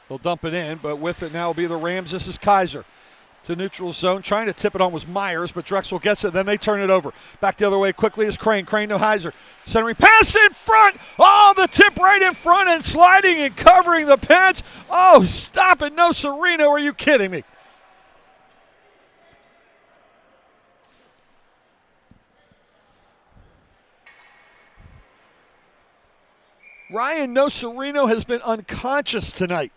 They'll dump it in, but with it now will be the Rams. This is Kaiser. To neutral zone, trying to tip it on was Myers, but Drexel gets it, then they turn it over. Back the other way quickly is Crane. Crane to Heiser. Centering pass in front. Oh, the tip right in front and sliding and covering the pads. Oh, stop it. No Sereno. Are you kidding me? Ryan No Sereno has been unconscious tonight.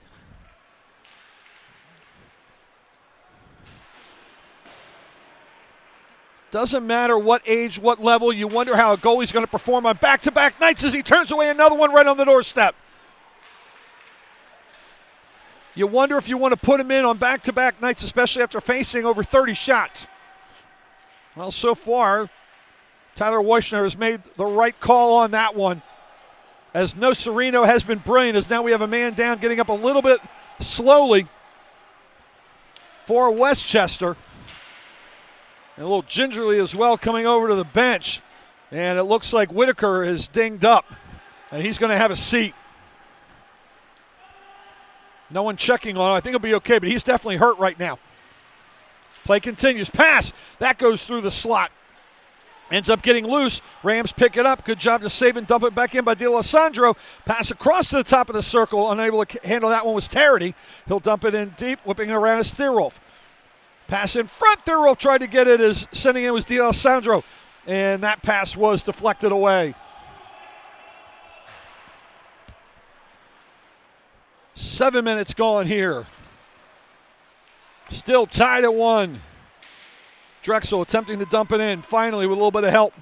Doesn't matter what age, what level, you wonder how a goalie's going to perform on back-to-back nights as he turns away another one right on the doorstep. You wonder if you want to put him in on back-to-back nights, especially after facing over 30 shots. Well, so far, Tyler Weissner has made the right call on that one, as No Sereno has been brilliant, as now we have a man down, getting up a little bit slowly for Westchester. And a little gingerly as well coming over to the bench. And it looks like Whitaker is dinged up. And he's going to have a seat. No one checking on him. I think he'll be okay, but he's definitely hurt right now. Play continues. Pass. That goes through the slot. Ends up getting loose. Rams pick it up. Good job to save and dump it back in by D'Alessandro. Pass across to the top of the circle. Unable to handle that one was Tarity. He'll dump it in deep, whipping it around as Thierolf. Pass in front. Thierolf tried to get it as sending it was D'Alessandro. And that pass was deflected away. 7 minutes gone here. Still tied at 1. Drexel attempting to dump it in, finally with a little bit of help.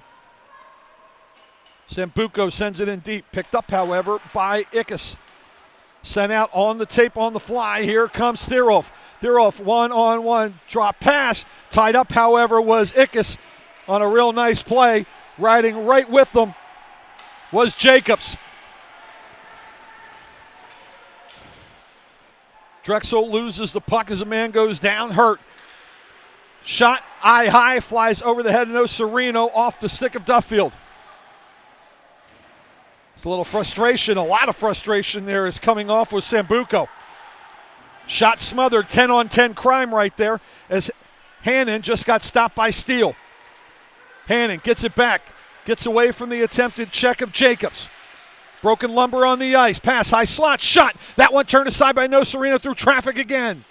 Sambuco sends it in deep, picked up, however, by Ickes. Sent out on the tape on the fly. Here comes Thierolf. Thierolf one-on-one drop pass. Tied up, however, was Ickes on a real nice play. Riding right with them was Jacobs. Drexel loses the puck as a man goes down, hurt. Shot eye high, flies over the head of No Sereno off the stick of Duffield. It's a little frustration, a lot of frustration there is coming off with Sambuco. Shot smothered, 10-on-10 crime right there as Hannon just got stopped by Steele. Hannon gets it back, gets away from the attempted check of Jacobs. Broken lumber on the ice, pass, high slot, shot. That one turned aside by No Sereno through traffic again.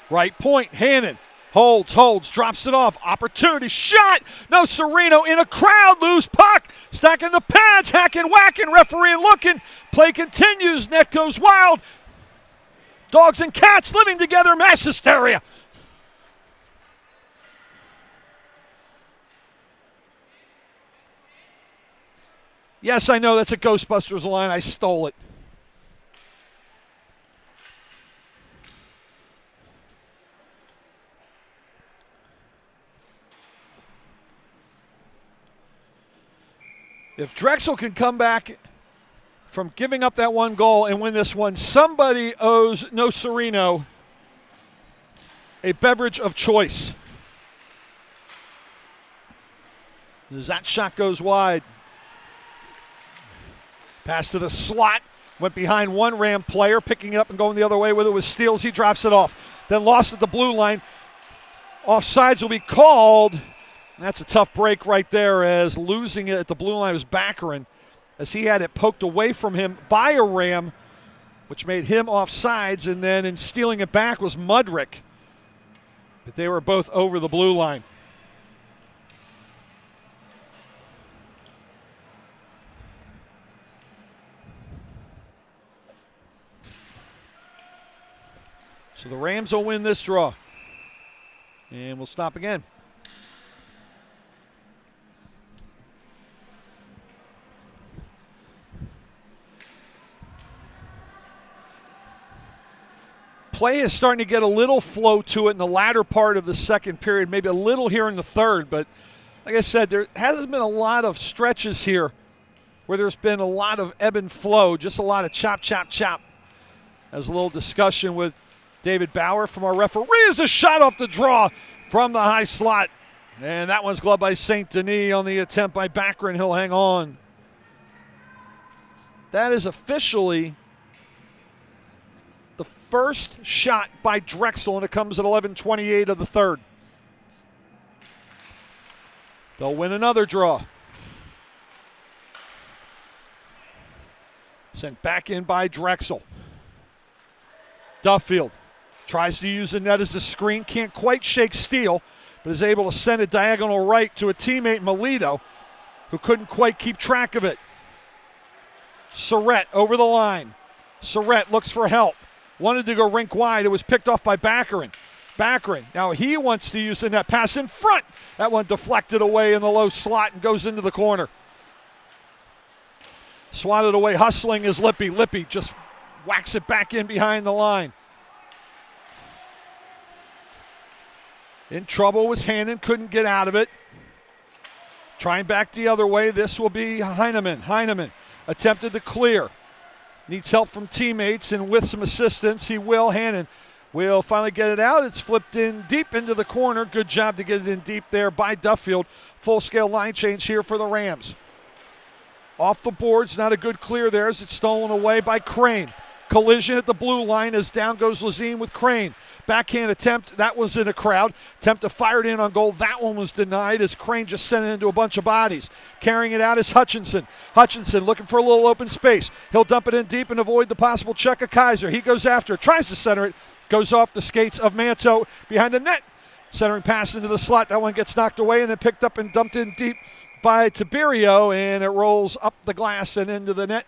Right point, Hannon holds, drops it off. Opportunity, shot. No Sereno in a crowd, loose puck. Stacking the pads, hacking, whacking, referee looking. Play continues, net goes wild. Dogs and cats living together, mass hysteria. Yes, I know that's a Ghostbusters line. I stole it. If Drexel can come back from giving up that one goal and win this one, somebody owes No Sereno a beverage of choice. As that shot goes wide. Pass to the slot. Went behind one Ram player, picking it up and going the other way with it was Steele. He drops it off. Then lost at the blue line. Offsides will be called. That's a tough break right there, as losing it at the blue line was Baccarin, as he had it poked away from him by a Ram, which made him offsides, and then in stealing it back was Mudrick. But they were both over the blue line. So the Rams will win this draw. And we'll stop again. Play is starting to get a little flow to it in the latter part of the second period, maybe a little here in the third, but like I said, there hasn't been a lot of stretches here where there's been a lot of ebb and flow, just a lot of chop, chop, chop. As a little discussion with David Bauer from our referee, is a shot off the draw from the high slot. And that one's gloved by St. Denis on the attempt by Baccarin. He'll hang on. That is officially the first shot by Drexel, and it comes at 11:28 of the third. They'll win another draw. Sent back in by Drexel. Duffield tries to use the net as a screen. Can't quite shake Steele, but is able to send it diagonal right to a teammate, Melito, who couldn't quite keep track of it. Surrett over the line. Surrett looks for help. Wanted to go rink wide. It was picked off by Baccarin. Baccarin, now he wants to use the net. Pass in front. That one deflected away in the low slot and goes into the corner. Swatted away, hustling is Lippy. Lippy just whacks it back in behind the line. In trouble was Hannon, couldn't get out of it. Trying back the other way, this will be Heineman. Heineman attempted to clear. Needs help from teammates, and with some assistance, he will. Hannon will finally get it out. It's flipped in deep into the corner. Good job to get it in deep there by Duffield. Full-scale line change here for the Rams. Off the boards, not a good clear there as it's stolen away by Crane. Collision at the blue line as down goes Lazine with Crane. Backhand attempt, that was in a crowd. Attempt to fire it in on goal, that one was denied as Crane just sent it into a bunch of bodies. Carrying it out is Hutchinson. Hutchinson looking for a little open space. He'll dump it in deep and avoid the possible check of Kaiser. He goes after it, tries to center it, goes off the skates of Manto behind the net. Centering pass into the slot, that one gets knocked away and then picked up and dumped in deep by Tiberio, and it rolls up the glass and into the net.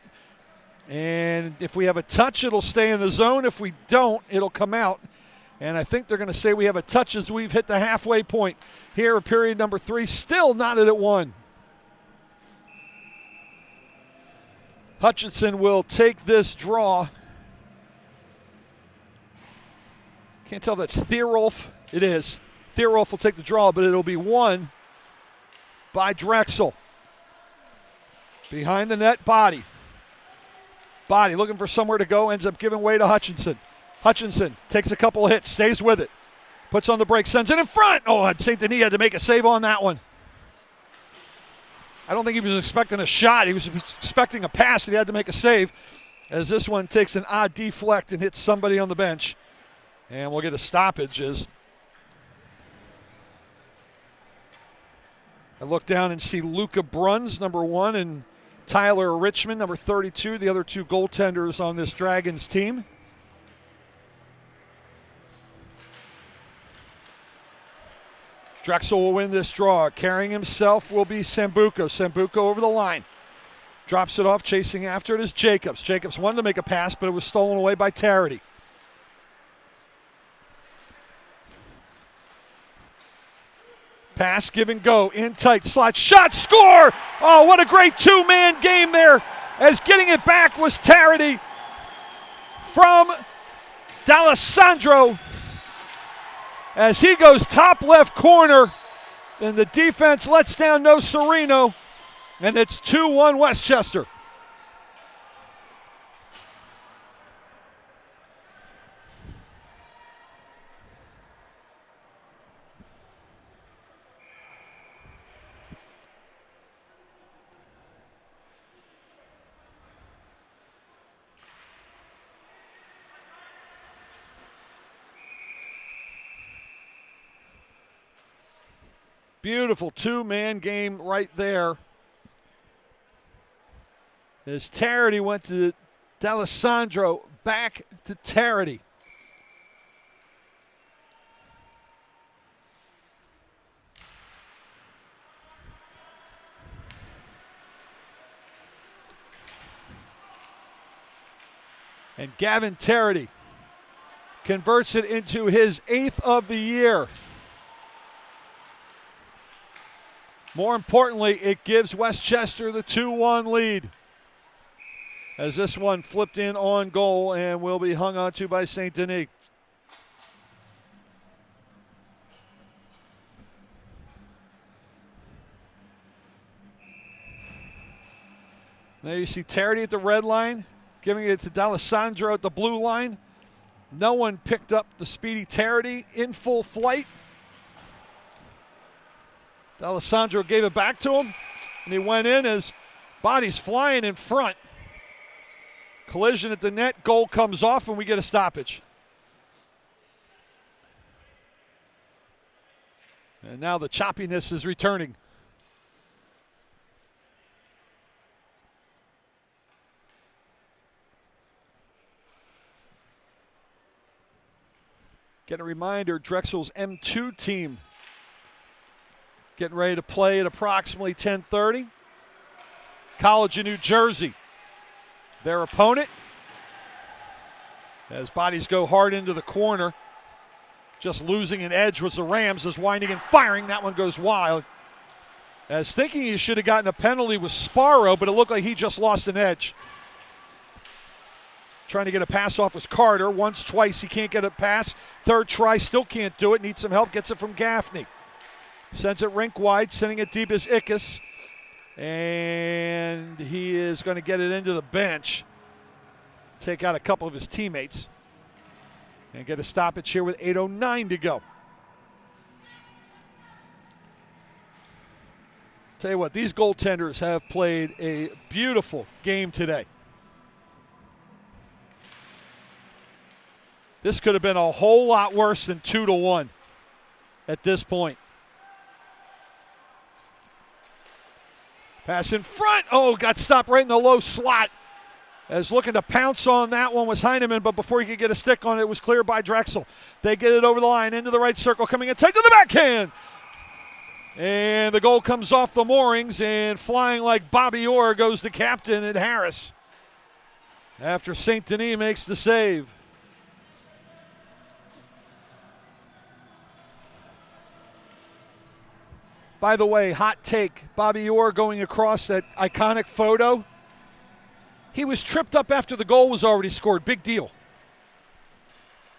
And if we have a touch, it'll stay in the zone. If we don't, it'll come out. And I think they're going to say we have a touch as we've hit the halfway point here in period number 3. Still knotted at 1. Hutchinson will take this draw. Can't tell if that's Thierolf. It is. Thierolf will take the draw, but it'll be won by Drexel. Behind the net, Body. Body looking for somewhere to go, ends up giving way to Hutchinson. Hutchinson takes a couple of hits, stays with it. Puts on the brake, sends it in front. Oh, St. Denis had to make a save on that one. I don't think he was expecting a shot. He was expecting a pass, and he had to make a save as this one takes an odd deflect and hits somebody on the bench. And we'll get a stoppage as I look down and see Luca Bruns, number 1, and Tyler Richmond, number 32, the other 2 goaltenders on this Dragons team. Drexel will win this draw. Carrying himself will be Sambuco. Sambuco over the line. Drops it off, chasing after it is Jacobs. Jacobs wanted to make a pass, but it was stolen away by Tarity. Pass, give and go, in tight, slot, shot, score! Oh, what a great two-man game there, as getting it back was Tarity from D'Alessandro, as he goes top left corner, and the defense lets down no Sereno, and it's 2-1 Westchester. Beautiful two-man game right there, as Tarity went to D'Alessandro, back to Tarity. And Gavin Tarity converts it into his 8th of the year. More importantly, it gives Westchester the 2-1 lead, as this one flipped in on goal and will be hung on to by St. Denis. There you see Tarity at the red line, giving it to D'Alessandro at the blue line. No one picked up the speedy Tarity in full flight. D'Alessandro gave it back to him, and he went in as body's flying in front. Collision at the net, goal comes off, and we get a stoppage. And now the choppiness is returning. Get a reminder, Drexel's M2 team getting ready to play at approximately 10:30. College of New Jersey, their opponent, as bodies go hard into the corner. Just losing an edge was the Rams, as winding and firing. That one goes wild. As thinking he should have gotten a penalty with Sparrow, but it looked like he just lost an edge. Trying to get a pass off was Carter. Once, twice, he can't get a pass. Third try, still can't do it. Needs some help, gets it from Gaffney. Sends it rink wide, sending it deep as Ickes. And he is going to get it into the bench. Take out a couple of his teammates. And get a stoppage here with 8:09 to go. Tell you what, these goaltenders have played a beautiful game today. This could have been a whole lot worse than 2-1 at this point. Pass in front. Oh, got stopped right in the low slot. As looking to pounce on that one was Heineman, but before he could get a stick on it, it was cleared by Drexel. They get it over the line, into the right circle, coming in tight to the backhand. And the goal comes off the moorings, and flying like Bobby Orr goes the captain and Harris, after St. Denis makes the save. By the way, hot take, Bobby Orr going across that iconic photo. He was tripped up after the goal was already scored. Big deal.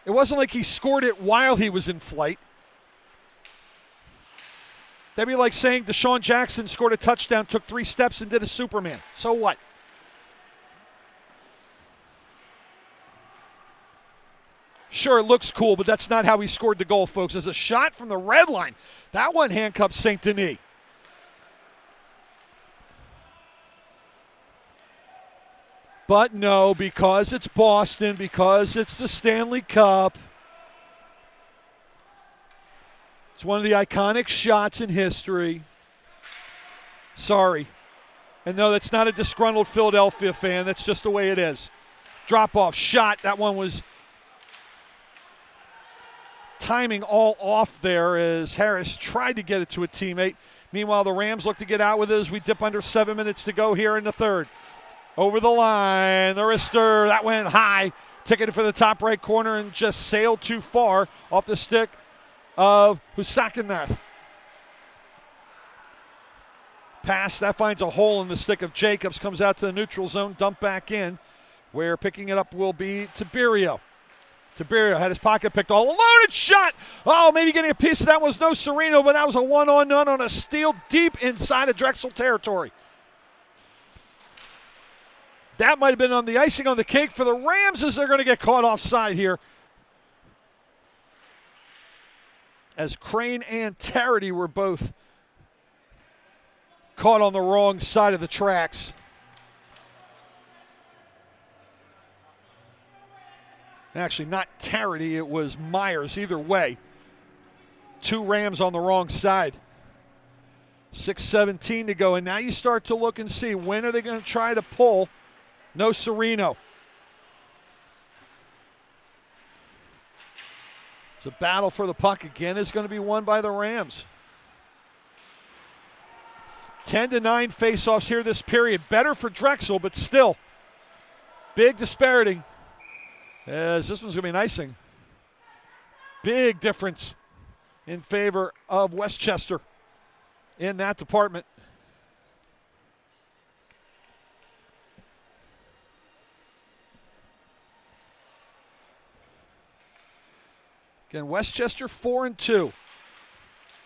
It wasn't like he scored it while he was in flight. That'd be like saying Deshaun Jackson scored a touchdown, took 3 steps and did a Superman. So what? Sure, it looks cool, but that's not how he scored the goal, folks. There's a shot from the red line. That one handcuffs St. Denis. But no, because it's Boston, because it's the Stanley Cup. It's one of the iconic shots in history. Sorry. And no, that's not a disgruntled Philadelphia fan. That's just the way it is. Drop-off shot. That one was timing all off there as Harris tried to get it to a teammate. Meanwhile, the Rams look to get out with it as we dip under 7 minutes to go here in the third. Over the line, the wrister, that went high. Ticketed for the top right corner and just sailed too far off the stick of Husakinath. Pass, that finds a hole in the stick of Jacobs, comes out to the neutral zone, dump back in, where picking it up will be Tiberio. Tiberio had his pocket picked all alone and shot. Oh, maybe getting a piece of that was no Sereno, but that was a one-on-none on a steal deep inside of Drexel territory. That might have been on the icing on the cake for the Rams as they're going to get caught offside here. As Crane and Tarity were both caught on the wrong side of the tracks. Actually, not Tarity, it was Myers. Either way, 2 Rams on the wrong side. 6:17 to go, and now you start to look and see when are they going to try to pull. No Sereno. So battle for the puck again is going to be won by the Rams. 10-9 faceoffs here this period. Better for Drexel, but still big disparity. As this one's going to be an icing. Big difference in favor of Westchester in that department. Again, Westchester 4-2.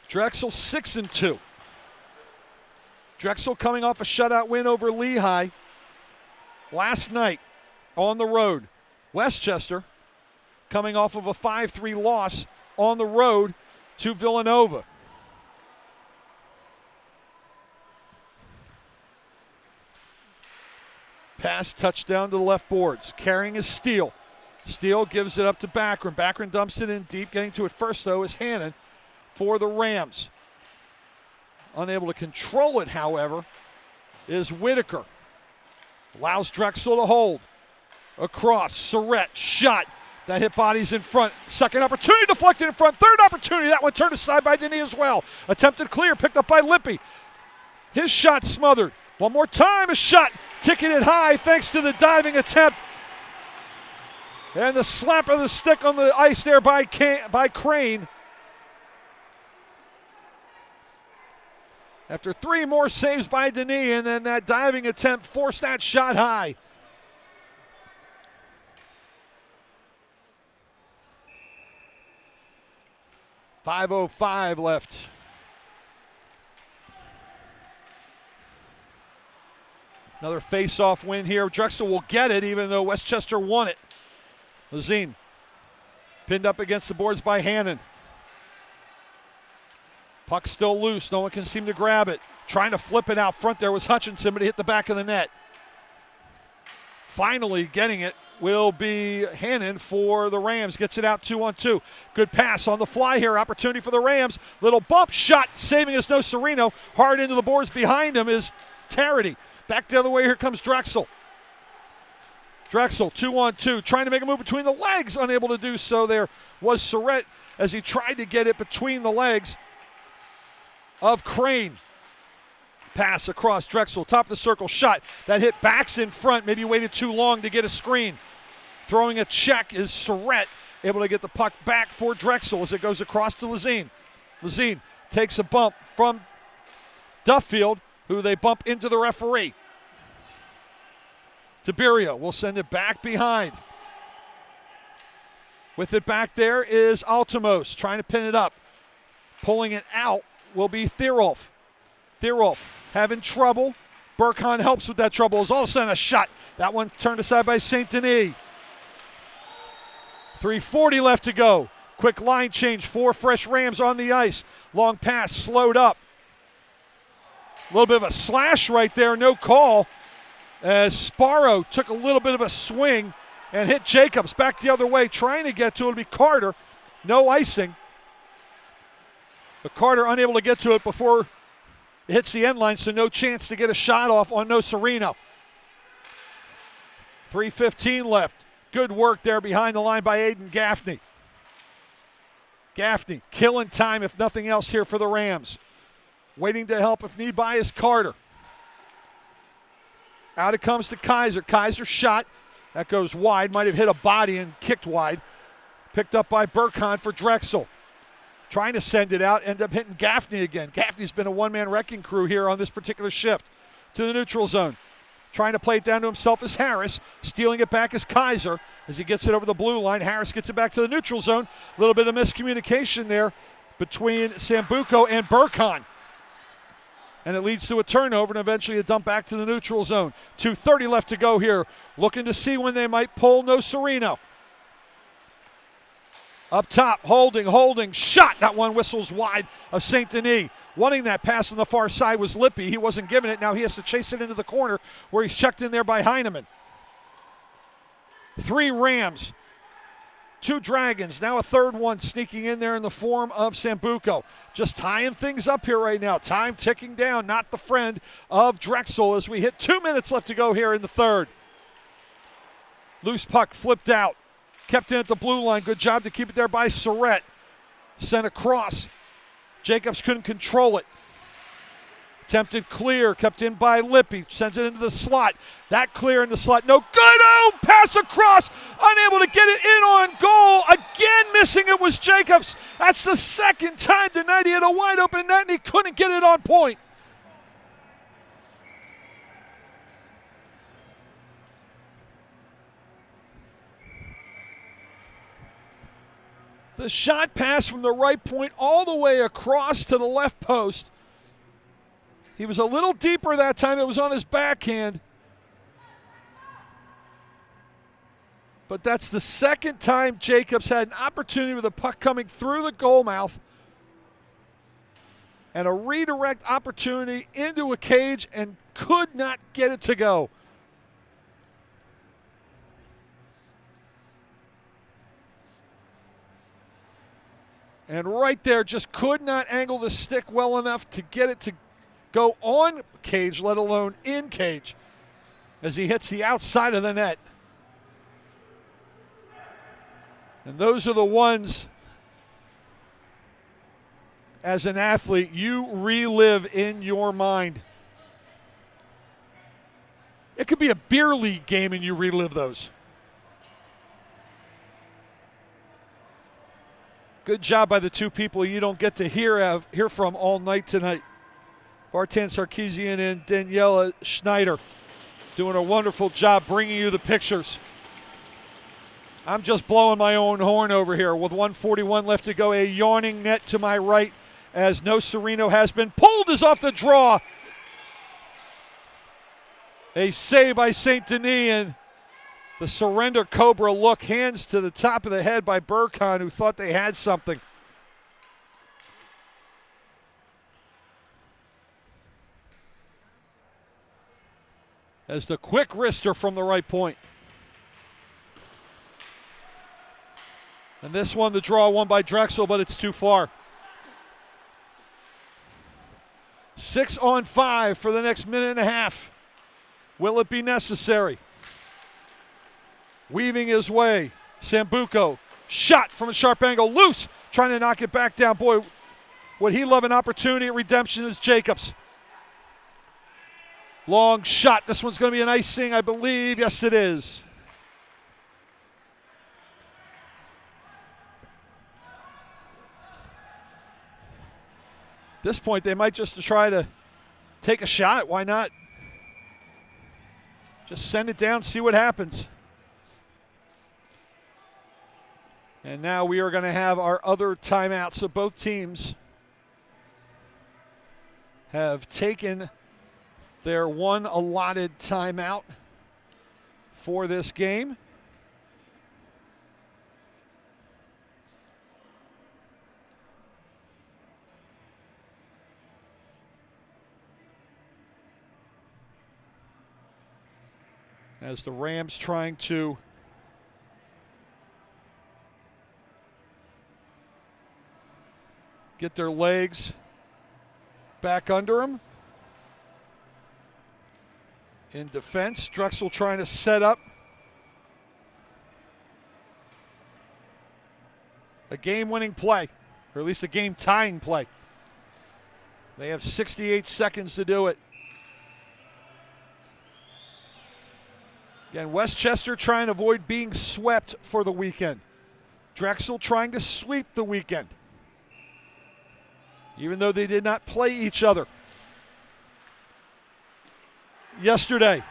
Drexel 6-2. Drexel coming off a shutout win over Lehigh last night on the road. Westchester coming off of a 5-3 loss on the road to Villanova. Pass, touchdown to the left boards. Carrying is Steele. Steele gives it up to Baccarin. Baccarin dumps it in deep. Getting to it first, though, is Hannon for the Rams. Unable to control it, however, is Whitaker. Allows Drexel to hold. Across, Surrett, shot. That hit bodies in front. Second opportunity, deflected in front. Third opportunity, that one turned aside by Denis as well. Attempted clear, picked up by Lippy. His shot smothered. One more time, a shot ticketed high thanks to the diving attempt. And the slap of the stick on the ice there by Crane. After 3 more saves by Denis, and then that diving attempt forced that shot high. .5:05 left. Another face-off win here. Drexel will get it even though Westchester won it. Lazine pinned up against the boards by Hannon. Puck still loose. No one can seem to grab it. Trying to flip it out front there was Hutchinson, but he hit the back of the net. Finally getting it will be Hannon for the Rams. Gets it out 2-on-2. Good pass on the fly here. Opportunity for the Rams. Little bump shot. Saving is no Sereno. Hard into the boards behind him is Tarity. Back the other way. Here comes Drexel. Drexel 2-on-2. Trying to make a move between the legs. Unable to do so. There was Surrett as he tried to get it between the legs of Crane. Pass across Drexel, top of the circle, shot. That hit backs in front, maybe waited too long to get a screen. Throwing a check is Surrett, able to get the puck back for Drexel as it goes across to Lazine. Lazine takes a bump from Duffield, who they bump into the referee. Tiberio will send it back behind. With it back there is Altimos, trying to pin it up. Pulling it out will be Thierolf. Thierolf having trouble. Burkhan helps with that trouble. It's all of a sudden a shot. That one turned aside by St. Denis. 3:40 left to go. Quick line change. 4 fresh Rams on the ice. Long pass slowed up. A little bit of a slash right there. No call. As Sparrow took a little bit of a swing and hit Jacobs back the other way. Trying to get to it will be Carter. No icing. But Carter unable to get to it before it hits the end line, so no chance to get a shot off on No Sereno. 3:15 left. Good work there behind the line by Aiden Gaffney. Gaffney killing time if nothing else here for the Rams. Waiting to help if need by is Carter. Out it comes to Kaiser. Kaiser shot. That goes wide. Might have hit a body and kicked wide. Picked up by Burkhan for Drexel. trying to send it out, end up hitting Gaffney again. Gaffney's been a one-man wrecking crew here on this particular shift. To the neutral zone. Trying to play it down to himself is Harris. Stealing it back is Kaiser. As he gets it over the blue line, Harris gets it back to the neutral zone. A little bit of miscommunication there between Sambuco and Burkhan. And it leads to a turnover and eventually a dump back to the neutral zone. 2:30 left to go here. Looking to see when they might pull No Sereno. Up top, holding, shot. That one whistles wide of St. Denis. Wanting that pass on the far side was Lippy. He wasn't giving it. Now he has to chase it into the corner where he's checked in there by Heineman. 3 Rams, 2 Dragons, now a third one sneaking in there in the form of Sambuco. Just tying things up here right now. Time ticking down, not the friend of Drexel as we hit 2 minutes left to go here in the third. Loose puck flipped out. Kept in at the blue line. Good job to keep it there by Surrett. Sent across. Jacobs couldn't control it. Attempted clear, kept in by Lippy. Sends it into the slot. That clear in the slot. No good. Oh, pass across. Unable to get it in on goal. Again missing it was Jacobs. That's the second time tonight he had a wide open net and he couldn't get it on point. The shot pass from the right point all the way across to the left post. He was a little deeper that time. It was on his backhand. But that's the second time Jacobs had an opportunity with a puck coming through the goal mouth and a redirect opportunity into a cage and could not get it to go. And right there, just could not angle the stick well enough to get it to go on cage, let alone in cage, as he hits the outside of the net. And those are the ones, as an athlete, you relive in your mind. It could be a beer league game and you relive those. Good job by the 2 people you don't get to hear from all night tonight. Vartan Sarkeesian and Daniela Schneider doing a wonderful job bringing you the pictures. I'm just blowing my own horn over here with 1:41 left to go. A yawning net to my right as No Sereno has been pulled, is off the draw. A save by St. Denis, and the surrender Cobra look, hands to the top of the head by Burkhan, who thought they had something. As the quick wrister from the right point. And this one, the draw won by Drexel, but it's too far. 6-on-5 for the next minute and a half. Will it be necessary? Weaving his way, Sambuco, shot from a sharp angle, loose, trying to knock it back down. Boy, would he love an opportunity at redemption is Jacobs. Long shot, this one's going to be an icing, I believe. Yes, it is. At this point, they might just try to take a shot. Why not? Just send it down, see what happens. And now we are going to have our other timeout. So both teams have taken their one allotted timeout for this game. As the Rams trying to get their legs back under them. In defense, Drexel trying to set up a game-winning play, or at least a game-tying play. They have 68 seconds to do it. Again, Westchester trying to avoid being swept for the weekend. Drexel trying to sweep the weekend. even though they did not play each other yesterday.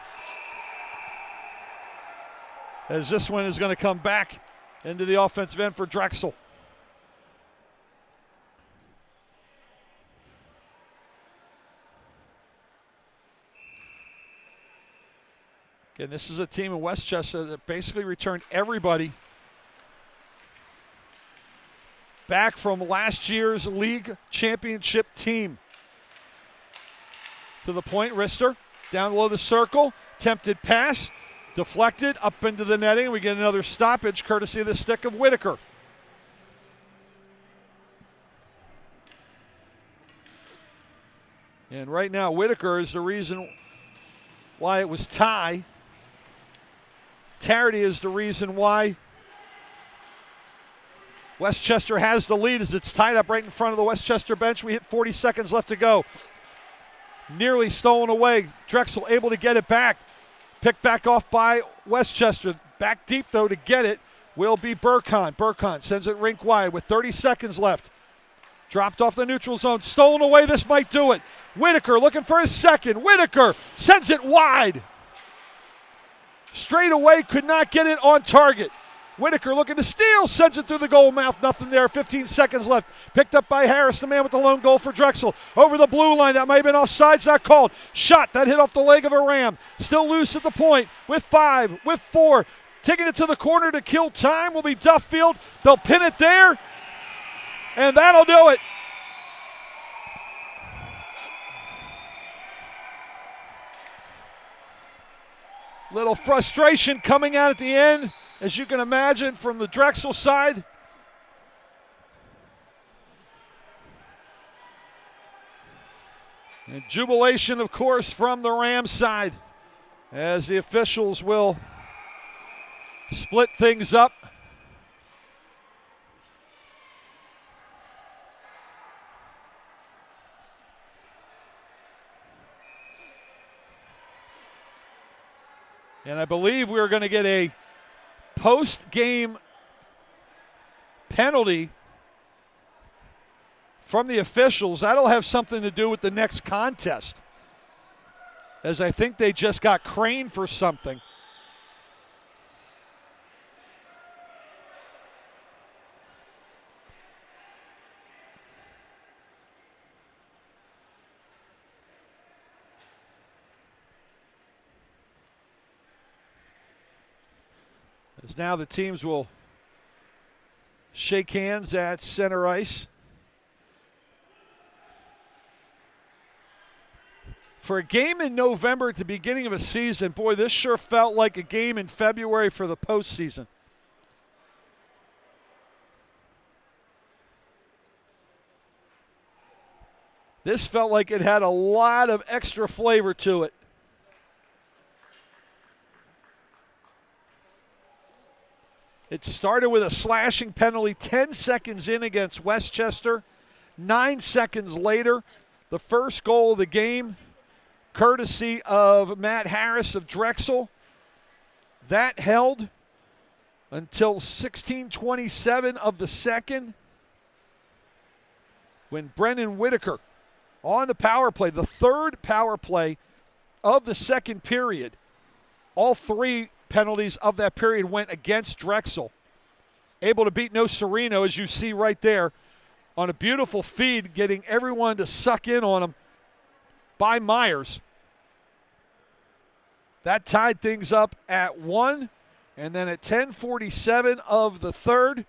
As this one is going to come back into the offensive end for Drexel. Again, this is a team in Westchester that basically returned everybody back from last year's league championship team. To the point, Rister down below the circle, attempted pass, deflected up into the netting. We get another stoppage courtesy of the stick of Whitaker. And right now, Whitaker is the reason why it was tie. Tarity is the reason why Westchester has the lead as it's tied up right in front of the Westchester bench. We hit 40 seconds left to go. Nearly stolen away. Drexel able to get it back. Picked back off by Westchester. Back deep, though, to get it will be Burkhan. Burkhan sends it rink wide with 30 seconds left. Dropped off the neutral zone. Stolen away. This might do it. Whitaker looking for his second. Whitaker sends it wide. Straight away, could not get it on target. Whitaker looking to steal, sends it through the goal mouth. Nothing there, 15 seconds left. Picked up by Harris, the man with the lone goal for Drexel. Over the blue line, that might have been offsides, not called. Shot, that hit off the leg of a Ram. Still loose at the point, with 5, with 4. Taking it to the corner to kill time will be Duffield. They'll pin it there, and that'll do it. Little frustration coming out at the end, as you can imagine, from the Drexel side. And jubilation, of course, from the Rams side, as the officials will split things up. And I believe we're going to get a post-game penalty from the officials. That'll have something to do with the next contest, as I think they just got craned for something. As now the teams will shake hands at center ice. For a game in November at the beginning of a season, boy, this sure felt like a game in February for the postseason. This felt like it had a lot of extra flavor to it. It started with a slashing penalty 10 seconds in against Westchester. 9 seconds later, the first goal of the game, courtesy of Matt Harris of Drexel. That held until 16:27 of the second, when Brennan Whitaker on the power play, the third power play of the second period. All 3 penalties of that period went against Drexel. Able to beat No Sereno, as you see right there, on a beautiful feed, getting everyone to suck in on him by Myers. That tied things up at 1, and then at 10:47 of the third,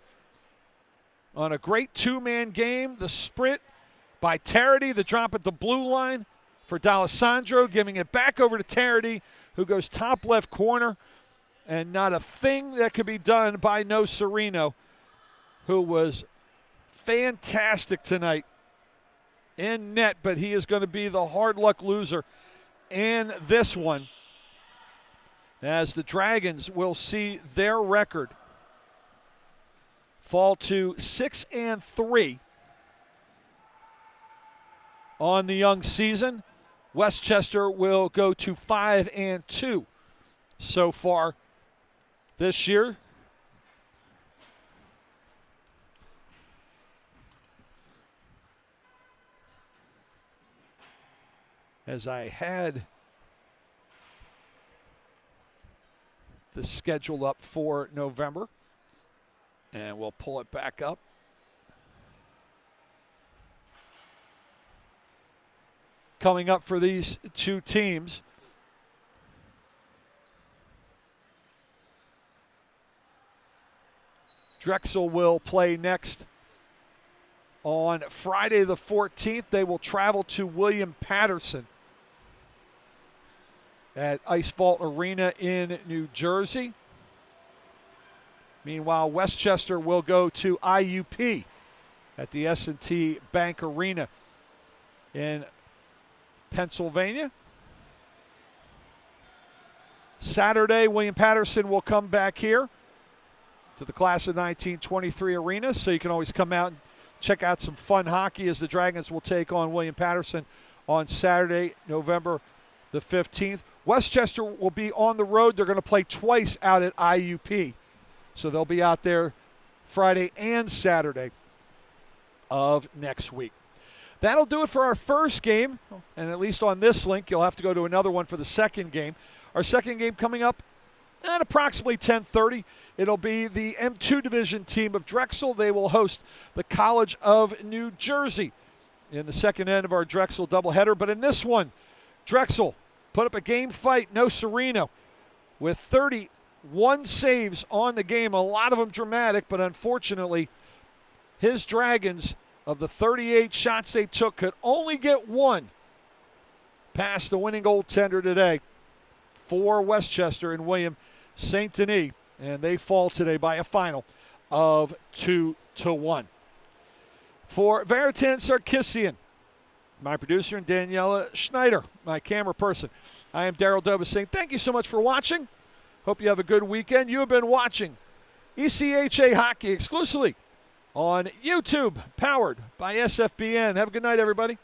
on a great 2-man game, the sprint by Tarity, the drop at the blue line for D'Alessandro, giving it back over to Tarity, who goes top left corner. And not a thing that could be done by No Sereno, who was fantastic tonight in net, but he is going to be the hard luck loser in this one, as the Dragons will see their record fall to 6-3 on the young season. Westchester will go to 5-2 so far this year. as I had the schedule up for November. And we'll pull it back up. Coming up for these two teams, Drexel will play next on Friday the 14th. They will travel to William Patterson at Ice Vault Arena in New Jersey. Meanwhile, Westchester will go to IUP at the S&T Bank Arena in Pennsylvania. Saturday, William Patterson will come back here to the Class of 1923 arena, so you can always come out and check out some fun hockey as the Dragons will take on William Patterson on Saturday, November the 15th. Westchester will be on the road. They're going to play twice out at IUP. So they'll be out there Friday and Saturday of next week. That'll do it for our first game. And at least on this link, you'll have to go to another one for the second game. Our second game coming up at approximately 10:30. It'll be the M2 Division team of Drexel. They will host the College of New Jersey in the second end of our Drexel doubleheader. But in this one, Drexel put up a game fight, no Sereno, with 31 saves on the game, a lot of them dramatic, but unfortunately, his Dragons, of the 38 shots they took, could only get one past the winning goaltender today for Westchester and William St. Denis, and they fall today by a final of 2-1. For Veritan Sarkissian, my producer, and Daniela Schneider, my camera person, I am Daryl Dobas saying thank you so much for watching. Hope you have a good weekend. You have been watching ECHA Hockey exclusively on YouTube, powered by SFBN. Have a good night, everybody.